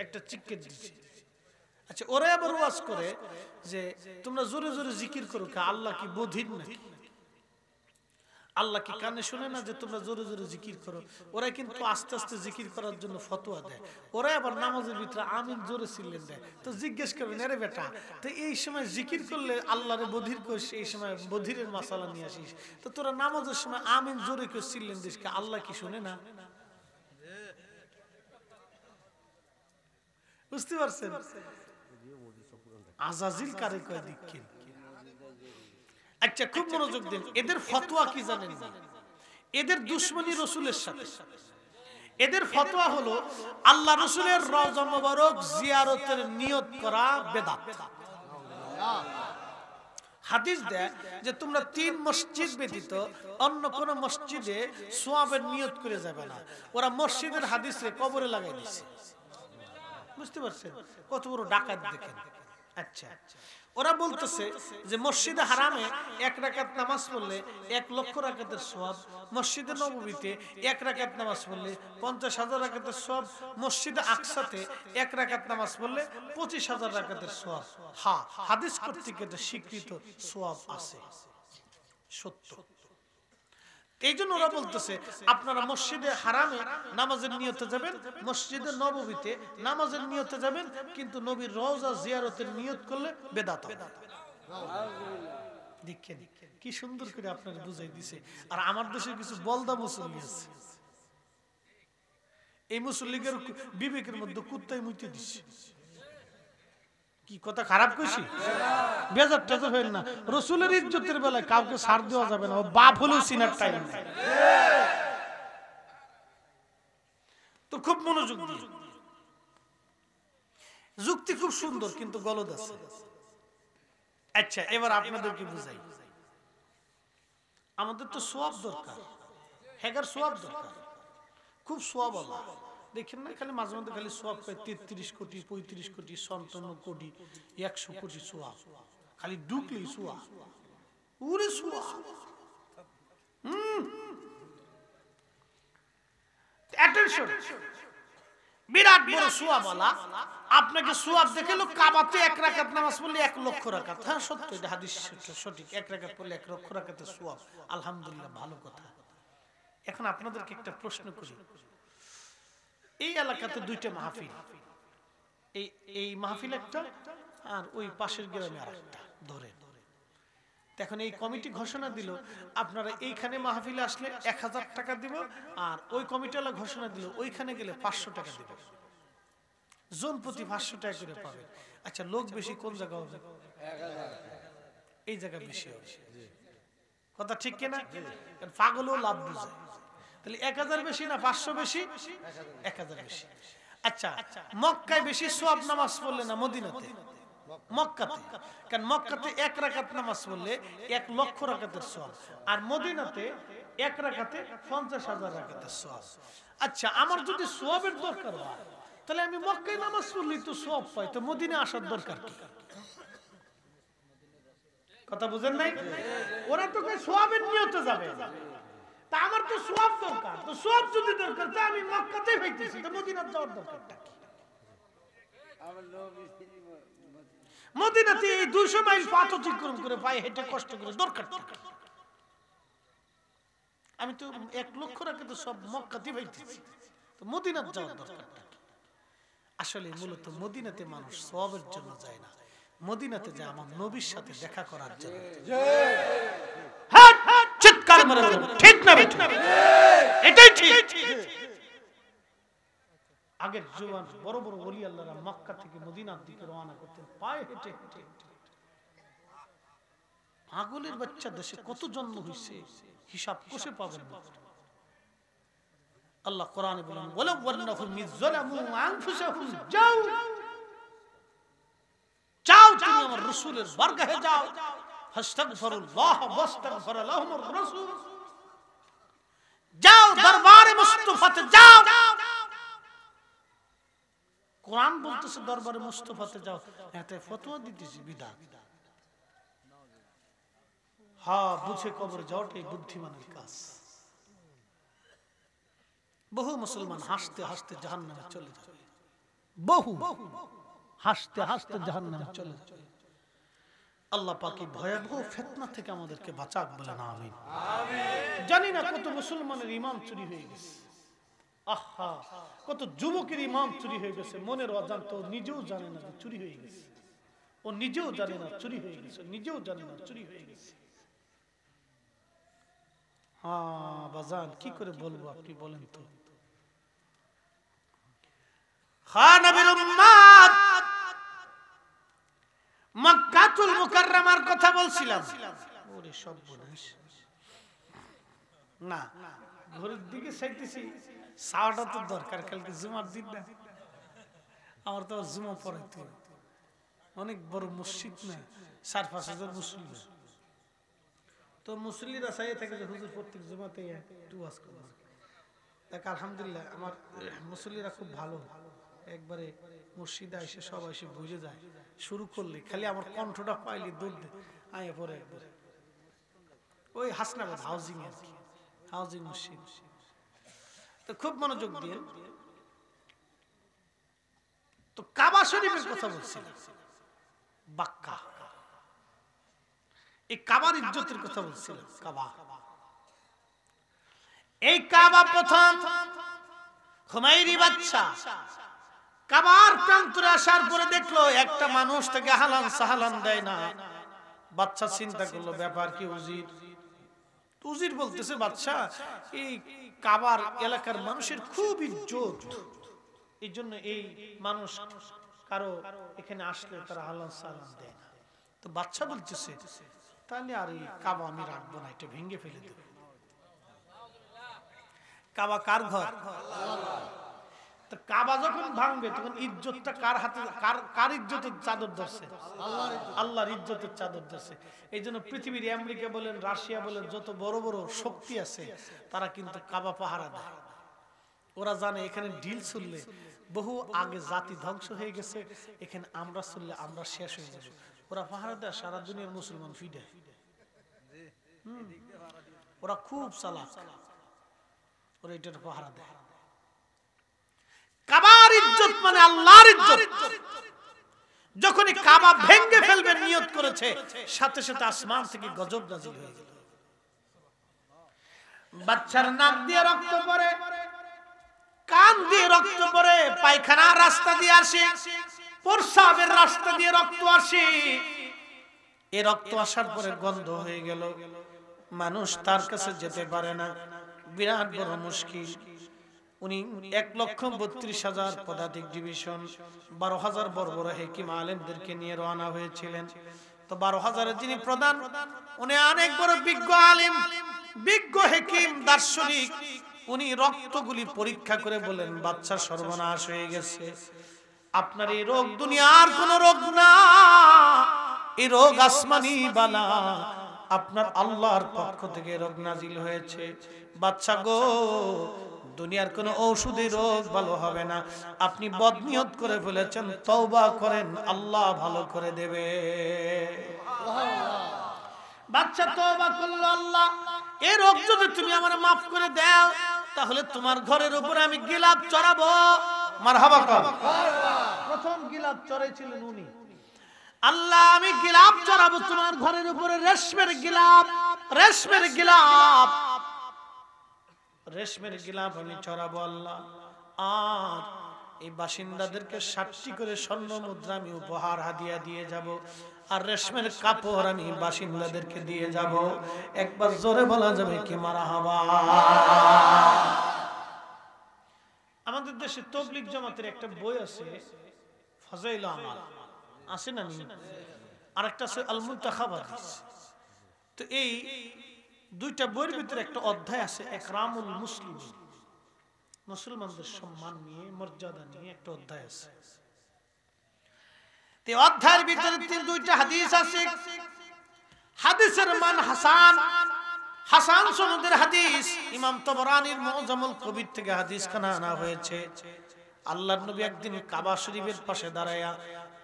একটা চিৎকার দিচ্ছে। আচ্ছা ওরা আবার ওয়াজ করে যে তোমরা জোরে জোরে জিকির করো, আল্লাহ কি বধির নাকি? আল্লাহ কি কানে শুনে না যে তোমরা জোরে জোরে জিকির করো? ওরা কিন্তু আস্তে আস্তে জিকির করার জন্য ফতোয়া দেয়। ওরা আবার নামাজের ভিতরে আমিন জোরে চিল্লেন দেয়। তো জিজ্ঞেস করবেন আরে বেটা, তো এই সময় জিকির করলে আল্লাহরে বধির করিস, এই সময় বধিরের মাসালা নিয়ে আসিস, তো তোরা নামাজের সময় আমিন জোরে করে চিল্লেন দিস, আল্লাহ কি শুনে না? বুঝতে পারছেন? আজাজিল কারে কয় দিক্কিন। আচ্ছা খুব মনোযোগ দিন, এদের ফতোয়া কি জানেন? এদের দুশমনী রাসূলের সাথে। এদের ফতোয়া হলো আল্লাহ রাসূলের রওজা মোবারক জিয়ারতের নিয়ত করা বেদাত। হাদিস দেয় যে তোমরা তিন মসজিদ ব্যতীত অন্য কোন মসজিদে সোয়াবের নিয়ত করে যাবে না। ওরা মসজিদের হাদিসে কবরে লাগাই দিচ্ছে। বুঝতে পারছেন কত বড় ডাকাত দেখেন। আচ্ছা ওরা বলতেছে যে মসজিদে হারামে 1 রাকাত নামাজ পড়লে 1 লক্ষ রাকাতের সওয়াব, মসজিদে নববীতে 1 রাকাত নামাজ পড়লে 50,000 রাকাতের সওয়াব, মসজিদে আকসাতে 1 রাকাত নামাজ পড়লে 25,000 রাকাতের সওয়াব। হ্যাঁ হাদিস কর্তৃক এটা স্বীকৃত সওয়াব আছে, সত্য। এই জন্য ওরা বলতেছে আপনারা মসজিদে হারামে নামাজের নিয়তে যাবেন, মসজিদে নববীতে নামাজের নিয়তে যাবেন, কিন্তু নবীর রওজা জিয়ারতের নিয়ত করলে বেদাত হবে। দেখেন কি সুন্দর করে আপনারা বুঝাই দিছে। আর আমার দেশে কিছু বলদা মুসল্লি আছে, এই মুসল্লিদের বিবেকের মধ্যে কুত্তায় মুইতে দিচ্ছে। কি কথা খারাপ কইছি? বেজার টেজার হইল না। রাসূলের ইজ্জতের বেলায় কাউকে ছাড় দেওয়া যাবে না, ও বাপ হলেও সিনার টাইম। তো খুব মনোযোগ দিয়ে, যুক্তি খুব সুন্দর কিন্তু গলদ আছে। আচ্ছা এবার আপনাদেরকে বুঝাই, আমাদের তো সওয়াব দরকার, হেগার সওয়াব দরকার, খুব সওয়াব আল্লাহ দেখেন না, খালি মাঝে মধ্যে খালি সওয়াব পায় 33 কোটি 35 কোটি 57 কোটি 100 কোটি সওয়াব, খালি ঢুকলেই সওয়াব, ওরে সওয়াব। অ্যাটেনশন, বিরাট বড় সওয়াব আল্লাহ আপনাকে সওয়াব দেখালো। কাবাতে 1 রাকাত নামাজ পড়লে 1 লক্ষ রাকাত। হ্যাঁ সত্য, এটা হাদিস সঠিক। 1 রাকাত পড়লে 1 লক্ষ রাকাতের সওয়াব। আলহামদুলিল্লাহ, ভালো কথা। এখন আপনাদেরকে একটা প্রশ্ন করি, এই এলাকাতে 2টা মাহফিল, এই মাহফিল একটা আর ওই পাশের গ্রামে আরেকটা ধরে। এখন এই কমিটি ঘোষণা দিল আপনারা এইখানে মাহফিলে আসলে 1000 টাকা দিব, আর ওই কমিটিওয়ালা ঘোষণা দিল ওইখানে গেলে 500 টাকা দিব, জন প্রতি 500 টাকা করে পাবে। আচ্ছা লোক বেশি কোন জায়গা হবে? এই জায়গা বেশি হবে। কথা ঠিক কিনা? পাগলও লাভ বুঝে। তাহলে 1000 বেশি না 500 বেশি? 1000 বেশি। আচ্ছা, মক্কায় বেশি সওয়াব নামাজ পড়লে না মদিনাতে? মক্কাতে। কারণ মক্কাতে 1 রাকাত নামাজ পড়লে 1 লক্ষ রাকাতের সওয়াব, আর মদিনাতে 1 রাকাতে 50,000 রাকাতের সওয়াব। আচ্ছা, আমার যদি সওয়াবের দরকার হয় তাহলে আমি মক্কায় নামাজ পড়লেই তো সওয়াব পাই, তো মদিনা আসার দরকার কি? কথা বুঝেন নাই? ওরা তো সওয়াবের নিয়তে যাবে, তা আমার তো সওয়াব দরকার। তো সওয়াব যদি দরকার তা আমি মক্কাতেই পাইতেছি, তো মদিনাতে যাওয়ার দরকারটা কি? মদিনাতে 200 মাইল পথ অতিক্রম করে পায়ে হেঁটে কষ্ট করে দরকার কি? আমি তো 1 লক্ষ রাখে তো সব মক্কাতে পাইতেছি, তো মদিনাতে যাওয়ার দরকারটা কি? আসলে মূলত মদিনাতে মানুষ সওয়াবের জন্য যায় না, মদিনাতে যায় আমার নবীর সাথে দেখা করার জন্য। চিৎকার করে বলুন ঠিক না বেঠিক? এটাই ঠিক। আগের জওয়ান বড় বড় ওলি আল্লাহরা মক্কা থেকে মদিনার দিকে রওনা করতেন পায়ে হেঁটে হেঁটে। পাগলের বাচ্চা দেশে কত জন্ম হইছে হিসাব কষে পাবেন না। আল্লাহ কোরআনে বলেন ওয়ালাউ ওয়ান্নাহুম মিযলামু আনফুসাহুম যাও যাও তুমি আমার রাসূলের বারগাহে যাও ফাস্তাগফিরুল্লাহ ওয়াস্তাগফির লাহুমুর রাসূল, যাও দরবারে মুস্তাফাতে যাও। কোরআন বলতেছে দরবারে মুস্তাফাতে যাও, এতে ফতোয়া দিতেছি বিদআত। হ্যাঁ, বুঝে কবরে যাওয়াটাই বুদ্ধিমানের কাজ। বহু মুসলমান হাসতে হাসতে জাহান্নামে চলে যাবে, বহু হাসতে হাসতে জাহান্নামে চলে যাবে। আল্লাহ পাক এই ভয়াবহ ফিতনা থেকে আমাদেরকে বাঁচাক, বলেন আমিন। জানি না কত মুসলমানের ঈমান চুরি হয়ে গেছে, আহা কত যুবকের ঈমান চুরি হয়ে গেছে, মনের অজান্তে নিজেও জানে না যে চুরি হয়ে গেছে, ও নিজেও জানে না চুরি হয়ে গেছে, নিজেও জানে না চুরি হয়ে গেছে। হ্যাঁ বাজান, কি করে বলবো আপনি বলেন তো? হ্যাঁ নবীর উম্মত, মক্কাতুল মুকাররমার কথা বলছিলাম। ওরে সর্বনাশ, না ঘরের দিকে চাইতেছি, সাওয়াটা তো দরকার, কালকে জুমার দিন না, আমার তো জুমা পড়াইতে হবে। অনেক বড় মসজিদ না, 4-5 হাজার মুসল্লি, তো মুসল্লিরা চাইয়ে থাকে যে হুজুর প্রত্যেক জুমাতে একটু ওয়াজ করবেন। দেখ আলহামদুলিল্লাহ আমার মুসল্লিরা খুব ভালো, একবারে মসজিদে এসে সবাই এসে বুঝে যায়, শুরু করলে খালি আমার কণ্ঠটা পাইলে দৌড় দে আয়া পরে একবারে ওই হাসনাবাদ হাউজিং এর হাউজিং মসজিদ। তো খুব মনোযোগ দিয়ে তো কাবা শরীফের কথা বলছিলাম, বাক্কা এই কাবার ইজ্জতের কথা বলছিলাম। কাবা, এই কাবা প্রথম হুমায়রি বাদশা কাবার প্রান্তরে আসার পরে দেখলো একটা মানুষ তাকে হালান সাহালান দেয় না। বাদশা চিন্তা করলো ব্যাপার কি উজির? উজির বলতেছে বাদশা এই কাবার এলাকার মানুষের খুব ইজ্জত, এই জন্য এই মানুষ কারো এখানে আসলে তারা হালান সাহালান দেয় না। তো বাদশা বলতেছে তাহলে আর এই কাবা আমি রাখবো না, এটা ভেঙে ফেলে দেব। কাবা কার ঘর? তো কাবা যখন ভাঙবে তখন ইজ্জতটা কার হাতে, কার ইজ্জতের চাদর ধরছে? আল্লাহর ইজ্জতের চাদর ধরছে। এই জন্য পৃথিবীর আমেরিকা বলেন, রাশিয়া বলেন, যত বড় বড় শক্তি আছে তারা কিন্তু কাবা পাহারা দেয়। ওরা জানে এখানে ঢিল ছুড়লে বহু আগে জাতি ধ্বংস হয়ে গেছে, এখানে আমরা ছুড়লে আমরা শেষ হয়ে যাবো। ওরা পাহারা দেয়, সারা দুনিয়ার মুসলমান ফিডে। ওরা খুব চালাক, ওরা এটার পাহারা দেয়। কাবার ইজ্জত মানে আল্লাহর ইজ্জত। যখনই কাবা ভেঙে ফেলবে নিয়ত করেছে, সাথে সাথে আসমান থেকে গজব নাজিল হয়ে গেল। বাচ্চার নাক দিয়ে রক্ত পড়ে, কান দিয়ে রক্ত পড়ে, পায়খানার রাস্তা দিয়ে আসে, প্রস্রাবের রাস্তা দিয়ে রক্ত আসে। এই রক্ত আসার পরে গন্ধ হয়ে গেল, মানুষ তার কাছে যেতে পারে না, বিরাট বড় মুশকিল। উনি 1,32,000 পদাতিক ডিভিশন, 12,000 বড় বড় হেকিম আলেমদেরকে নিয়ে রওনা হয়েছিলেন। তো তো 12,000-এর যিনি প্রধান উনি অনেক বড় বিজ্ঞ আলেম, বিজ্ঞ হাকিম, দার্শনিক। উনি রক্তগুলি পরীক্ষা করে বলেন বাচ্চা সর্বনাশ হয়ে গেছে, আপনার এই রোগ দুনিয়ার কোন রোগ না, এই রোগ আসমানি বালা, আপনার আল্লাহর পক্ষ থেকে রোগ নাজিল হয়েছে। বাচ্চা গো, দুনিয়ার কোন ঔষধি রোগ ভালো হবে না, আপনি বদনিয়ত করে ফেলেছেন, তওবা করেন, আল্লাহ ভালো করে দেবে। বাচ্চা তওবা করলো, আল্লাহ এই রোগ যদি তুমি আমারে maaf করে দাও তাহলে তোমার ঘরের উপরে আমি গিলাপ চড়াবো। মারহাবা কর। প্রথম গিলাপ চড়াইছিলেন উনি। আল্লাহ আমি গিলাপ চড়াবো তোমার ঘরের উপরে, রেশমের গিলাপ, রেশমের গিলাপ, রেশমের গিলাপ আমি চড়াবো আল্লাহ। আর এই বাসিন্দাদেরকে 60টি করে স্বর্ণ মুদ্রা আমি উপহার হাদিয়া দিয়ে যাব, আর রেশমের কাপড় আমি বাসিন্দাদেরকে দিয়ে যাব। একবার জোরে বলা যাবে কি মারহাবা। আমাদের দেশে তাবলীগ জামাতের একটা বই আছে ফাজাইল আমাল, আছে না নি? আরেকটা আছে আল মুনতাখাব হাদিস। তো এই দুইটা বইয়ের ভিতরে একটা অধ্যায় আছে ইকরামুল মুসলিম, মুসলমানদের সম্মান নিয়ে, মর্যাদা নিয়ে একটা অধ্যায় আছে। তে অধ্যায়ের ভিতরে দুইটা হাদিস আছে। হাদিসের মান হাসান, হাসান সনদের হাদিস। ইমাম তাবরানীর মুআজ্জামুল কবির থেকে হাদিস খানা আনা হয়েছে। আল্লাহর নবী একদিন কাবা শরীফের পাশে দাঁড়ায়া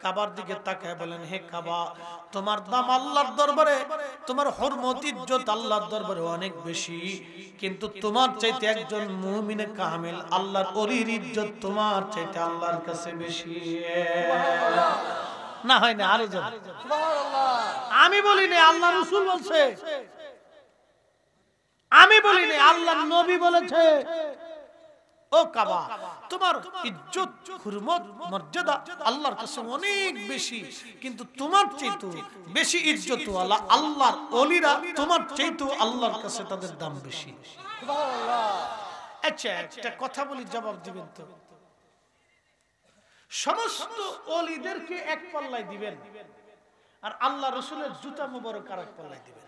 কাবার দিকে তাকায় বলেন, হে কাবা, তোমার দাম আল্লাহর দরবারে, তোমার হুরমত ইজ্জত আল্লাহর দরবারে অনেক বেশি, কিন্তু তোমার চাইতে একজন মুমিনে কামিল আল্লাহর ওলির ইজ্জত তোমার চাইতে আল্লাহর কাছে বেশি। না হয় না আরো যান। আমি বলি না, আল্লাহ রাসূল বলছে, আমি বলি না, আল্লাহর নবী বলেছে। ও কাবা, তোমার ইজ্জত, হুরমত, মর্যাদা আল্লাহর কাছে অনেক বেশি, কিন্তু তোমার চাইতে বেশি ইজ্জত ওয়ালা আল্লাহর ওলিরা তোমার চাইতে আল্লাহর কাছে তাদের দাম বেশি। সুবহানাল্লাহ। আচ্ছা একটা কথা বলি, জবাব দিবেন তো? সমস্ত ওলিদেরকে এক পাল্লায় দিবেন, আর আল্লাহ রাসূলের জুতা মুবারক আরেক পাল্লায় দিবেন।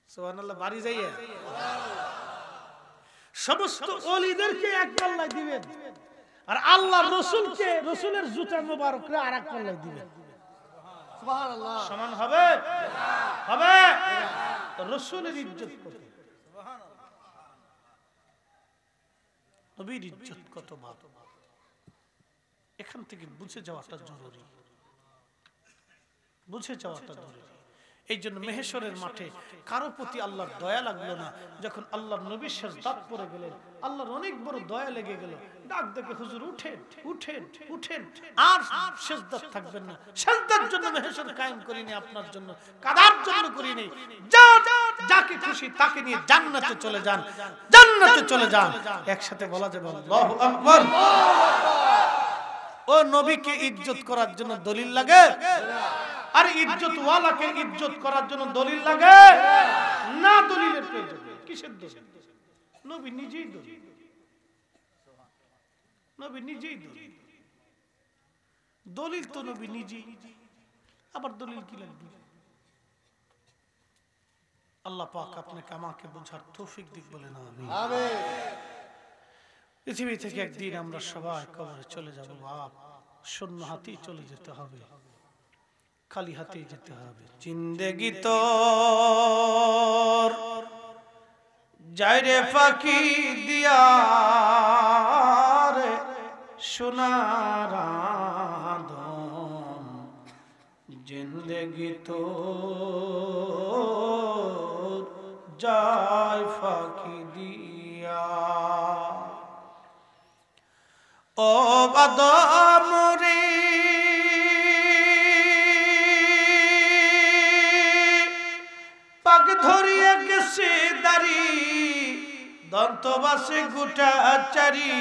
সুবহানাল্লাহ। বাড়ি যাইয়া সমস্ত ওলিদেরকে এক পাল্লায় দিবেন, আর আল্লাহর রাসূলকে, রাসূলের জুতা মুবারককে আরেক পাল্লায় দিবেন। সুবহানাল্লাহ। সমান হবে? হবে। রাসূলের ইজ্জত কত, নবীর ইজ্জত কত বড়, এখান থেকে বুঝে যাওয়াটা জরুরি, বুঝে যাওয়াটা জরুরি। এই জন্য মেহেশরের মাঠে কারো প্রতি আল্লাহর দয়া লাগলো না। যখন আল্লাহর নবী সিজদাত পড়ে গেলেন, আল্লাহর অনেক বড় দয়া লেগে গেল। ডাক দেখে, হুজুর উঠেন, উঠেন, উঠেন, আর সিজদাত থাকবেন না। সিজদার জন্য মেহেশর কায়েম করিনি, আপনার জন্য, কাদার জন্য করিনি। যাকে খুশি তাকে নিয়ে জান্নাতে চলে যান, জান্নাতে চলে যান। একসাথে বলা যাবে আল্লাহু আকবার। ও নবীকে ইজ্জত করার জন্য দলিল লাগে? আর ইজ্জত ওয়ালাকে ইজ্জত করার জন্য দলিল লাগে না? দলিলের প্রয়োজন নেই। কিসের দলিল? নবী নিজেই দলিল, নবী নিজেই দলিল। দলিল তো নবী নিজেই, আবার দলিল কি লাগবে? আল্লাহ পাক আপনাকে আমাকে বোঝার তৌফিক দিক বলেন আমিন। পৃথিবী থেকে একদিন আমরা সবাই কবরে চলে যাব বাপ, শূন্য হাতেই চলে যেতে হবে, খালি হাতেই যেতে হবে। জিন্দেগি তোর যাইরে ফাঁকি দিয়া রে সোনার আদম, জিন্দেগি তোর যায় ফাঁকি দিয়া। ও আদম রে পাক ধরিয়া গেছে দাড়ি, দন্তবাসে গোটা চারি,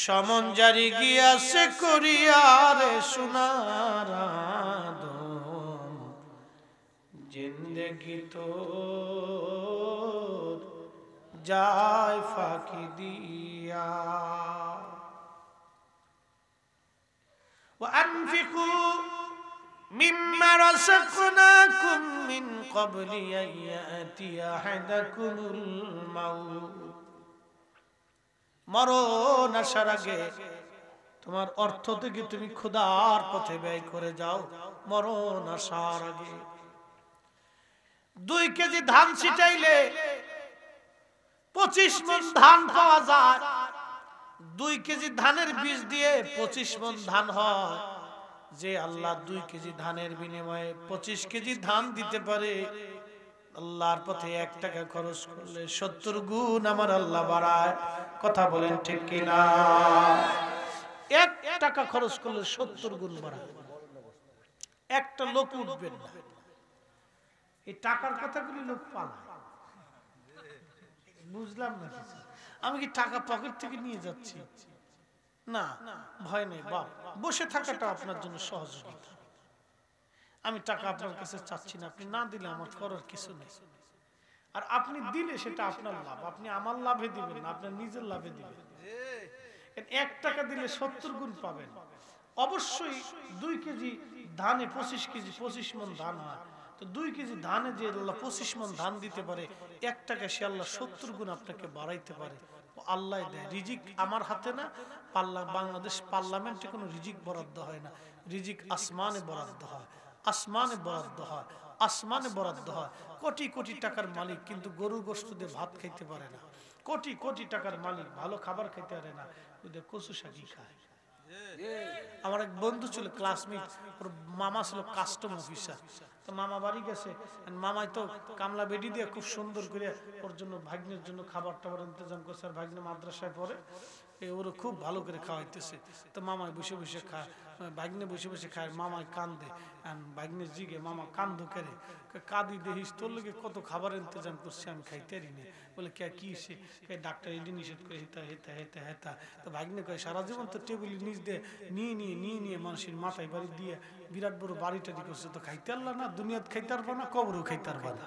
সমন জারি গিয়াছে করিয়ারে সোনার আদম, জিন্দেগি তোর যায় ফাঁকি দিয়া। وأنفقوا مما رزقناكم من قبل أن يأتي أحدكم الموت মরণ আসার আগে তোমার অর্থ থেকে তুমি খোদার পথে ব্যয় করে যাও মরণ আসার আগে। 2 কেজি ধান ছিটাইলে 25 মণ ধান পাওয়া যায়। 2 কেজি ধানের বীজ দিয়ে 25 মণ ধান হয়। যে আল্লাহ 2 কেজি ধানের বিনিময়ে 25 কেজি ধান দিতে পারে, আল্লাহর পথে 1 টাকা খরচ করলে 70 গুণ আমার আল্লাহ বাড়ায়। কথা বলেন ঠিক কিনা? 1 টাকা খরচ করলে 70 গুণ বাড়ায়। একটা লোক উঠবেন না, এই টাকার কথাগুলি লোক পালায়। বুঝলাম না কিছু। আমি কি টাকা পকেট থেকে নিয়ে যাচ্ছি? না, ভয় নেই বাপ, বসে থাকাটা আপনার জন্য সহযোগিতা। আমি টাকা আপনার কাছে চাচ্ছি না, আপনি না দিলে আমার করার কিছু নেই। আর আপনি দিলে সেটা আপনার লাভ, আপনি আমার লাভে দিবেন না, আপনার নিজের লাভে দিবেন। 1 টাকা দিলে 70 গুণ পাবেন। অবশ্যই 2 কেজি ধানে 25 কেজি 25 মণ ধান হয়। তো 2 কেজি ধানে যে আল্লাহ 25 মণ ধান দিতে পারে, 1 টাকা সে আল্লাহ 70 গুণ আপনাকে বাড়াইতে পারে। আল্লাহ দেয় রিজিক আমার হাতে না। বাংলাদেশ পার্লামেন্টে কোনো রিজিক বরাদ্দ হয় না, রিজিক আসমানে বরাদ্দ হয়, আসমানে বরাদ্দ হয়, আসমানে বরাদ্দ হয়। কোটি কোটি টাকার মালিক কিন্তু গরু গোশত দিয়ে ভাত খাইতে পারে না। কোটি কোটি টাকার মালিক ভালো খাবার খাইতে পারে না, ওদের কচু শাকি খায়। আমার এক বন্ধু ছিল, ক্লাসমেট, ওর মামা ছিল কাস্টম অফিসার। তো মামা বাড়ি গেছে, মামাই তো কামলা বেডি দিয়ে খুব সুন্দর করে ওর জন্য ভাগ্নের জন্য খাবার টাবার ইন্তজাম করছে। আর ভাগ্নে মাদ্রাসায় পড়ে, ওরা খুব ভালো করে খাওয়াইতেছে। তো মামাই বসে বসে খায়, ভাগ্নে বসে বসে খায়, মামাই কান্দে। ভাগ্নের জিগে মামা কান্দো কেড়ে, কাঁদি দেখিস তোর লোকে কত খাবার ইন্তজাম করছে, আমি খাইতে পারি না। বলে কে কি সে ডাক্তার এটি নিষেধ করে হেতা হেতা হেতা হেতা। তো ভাগ্নে কয় সারা জীবন তো টেবিলের নিচ দিয়ে নিয়ে মানুষের মাথায় বাড়ি দিয়ে বিরাট বড় বাড়ি টাড়ি করছে, তো খাইতে পারলা না, দুনিয়াত খাইতে পারবা না, কবরও খাইতে পারবা না।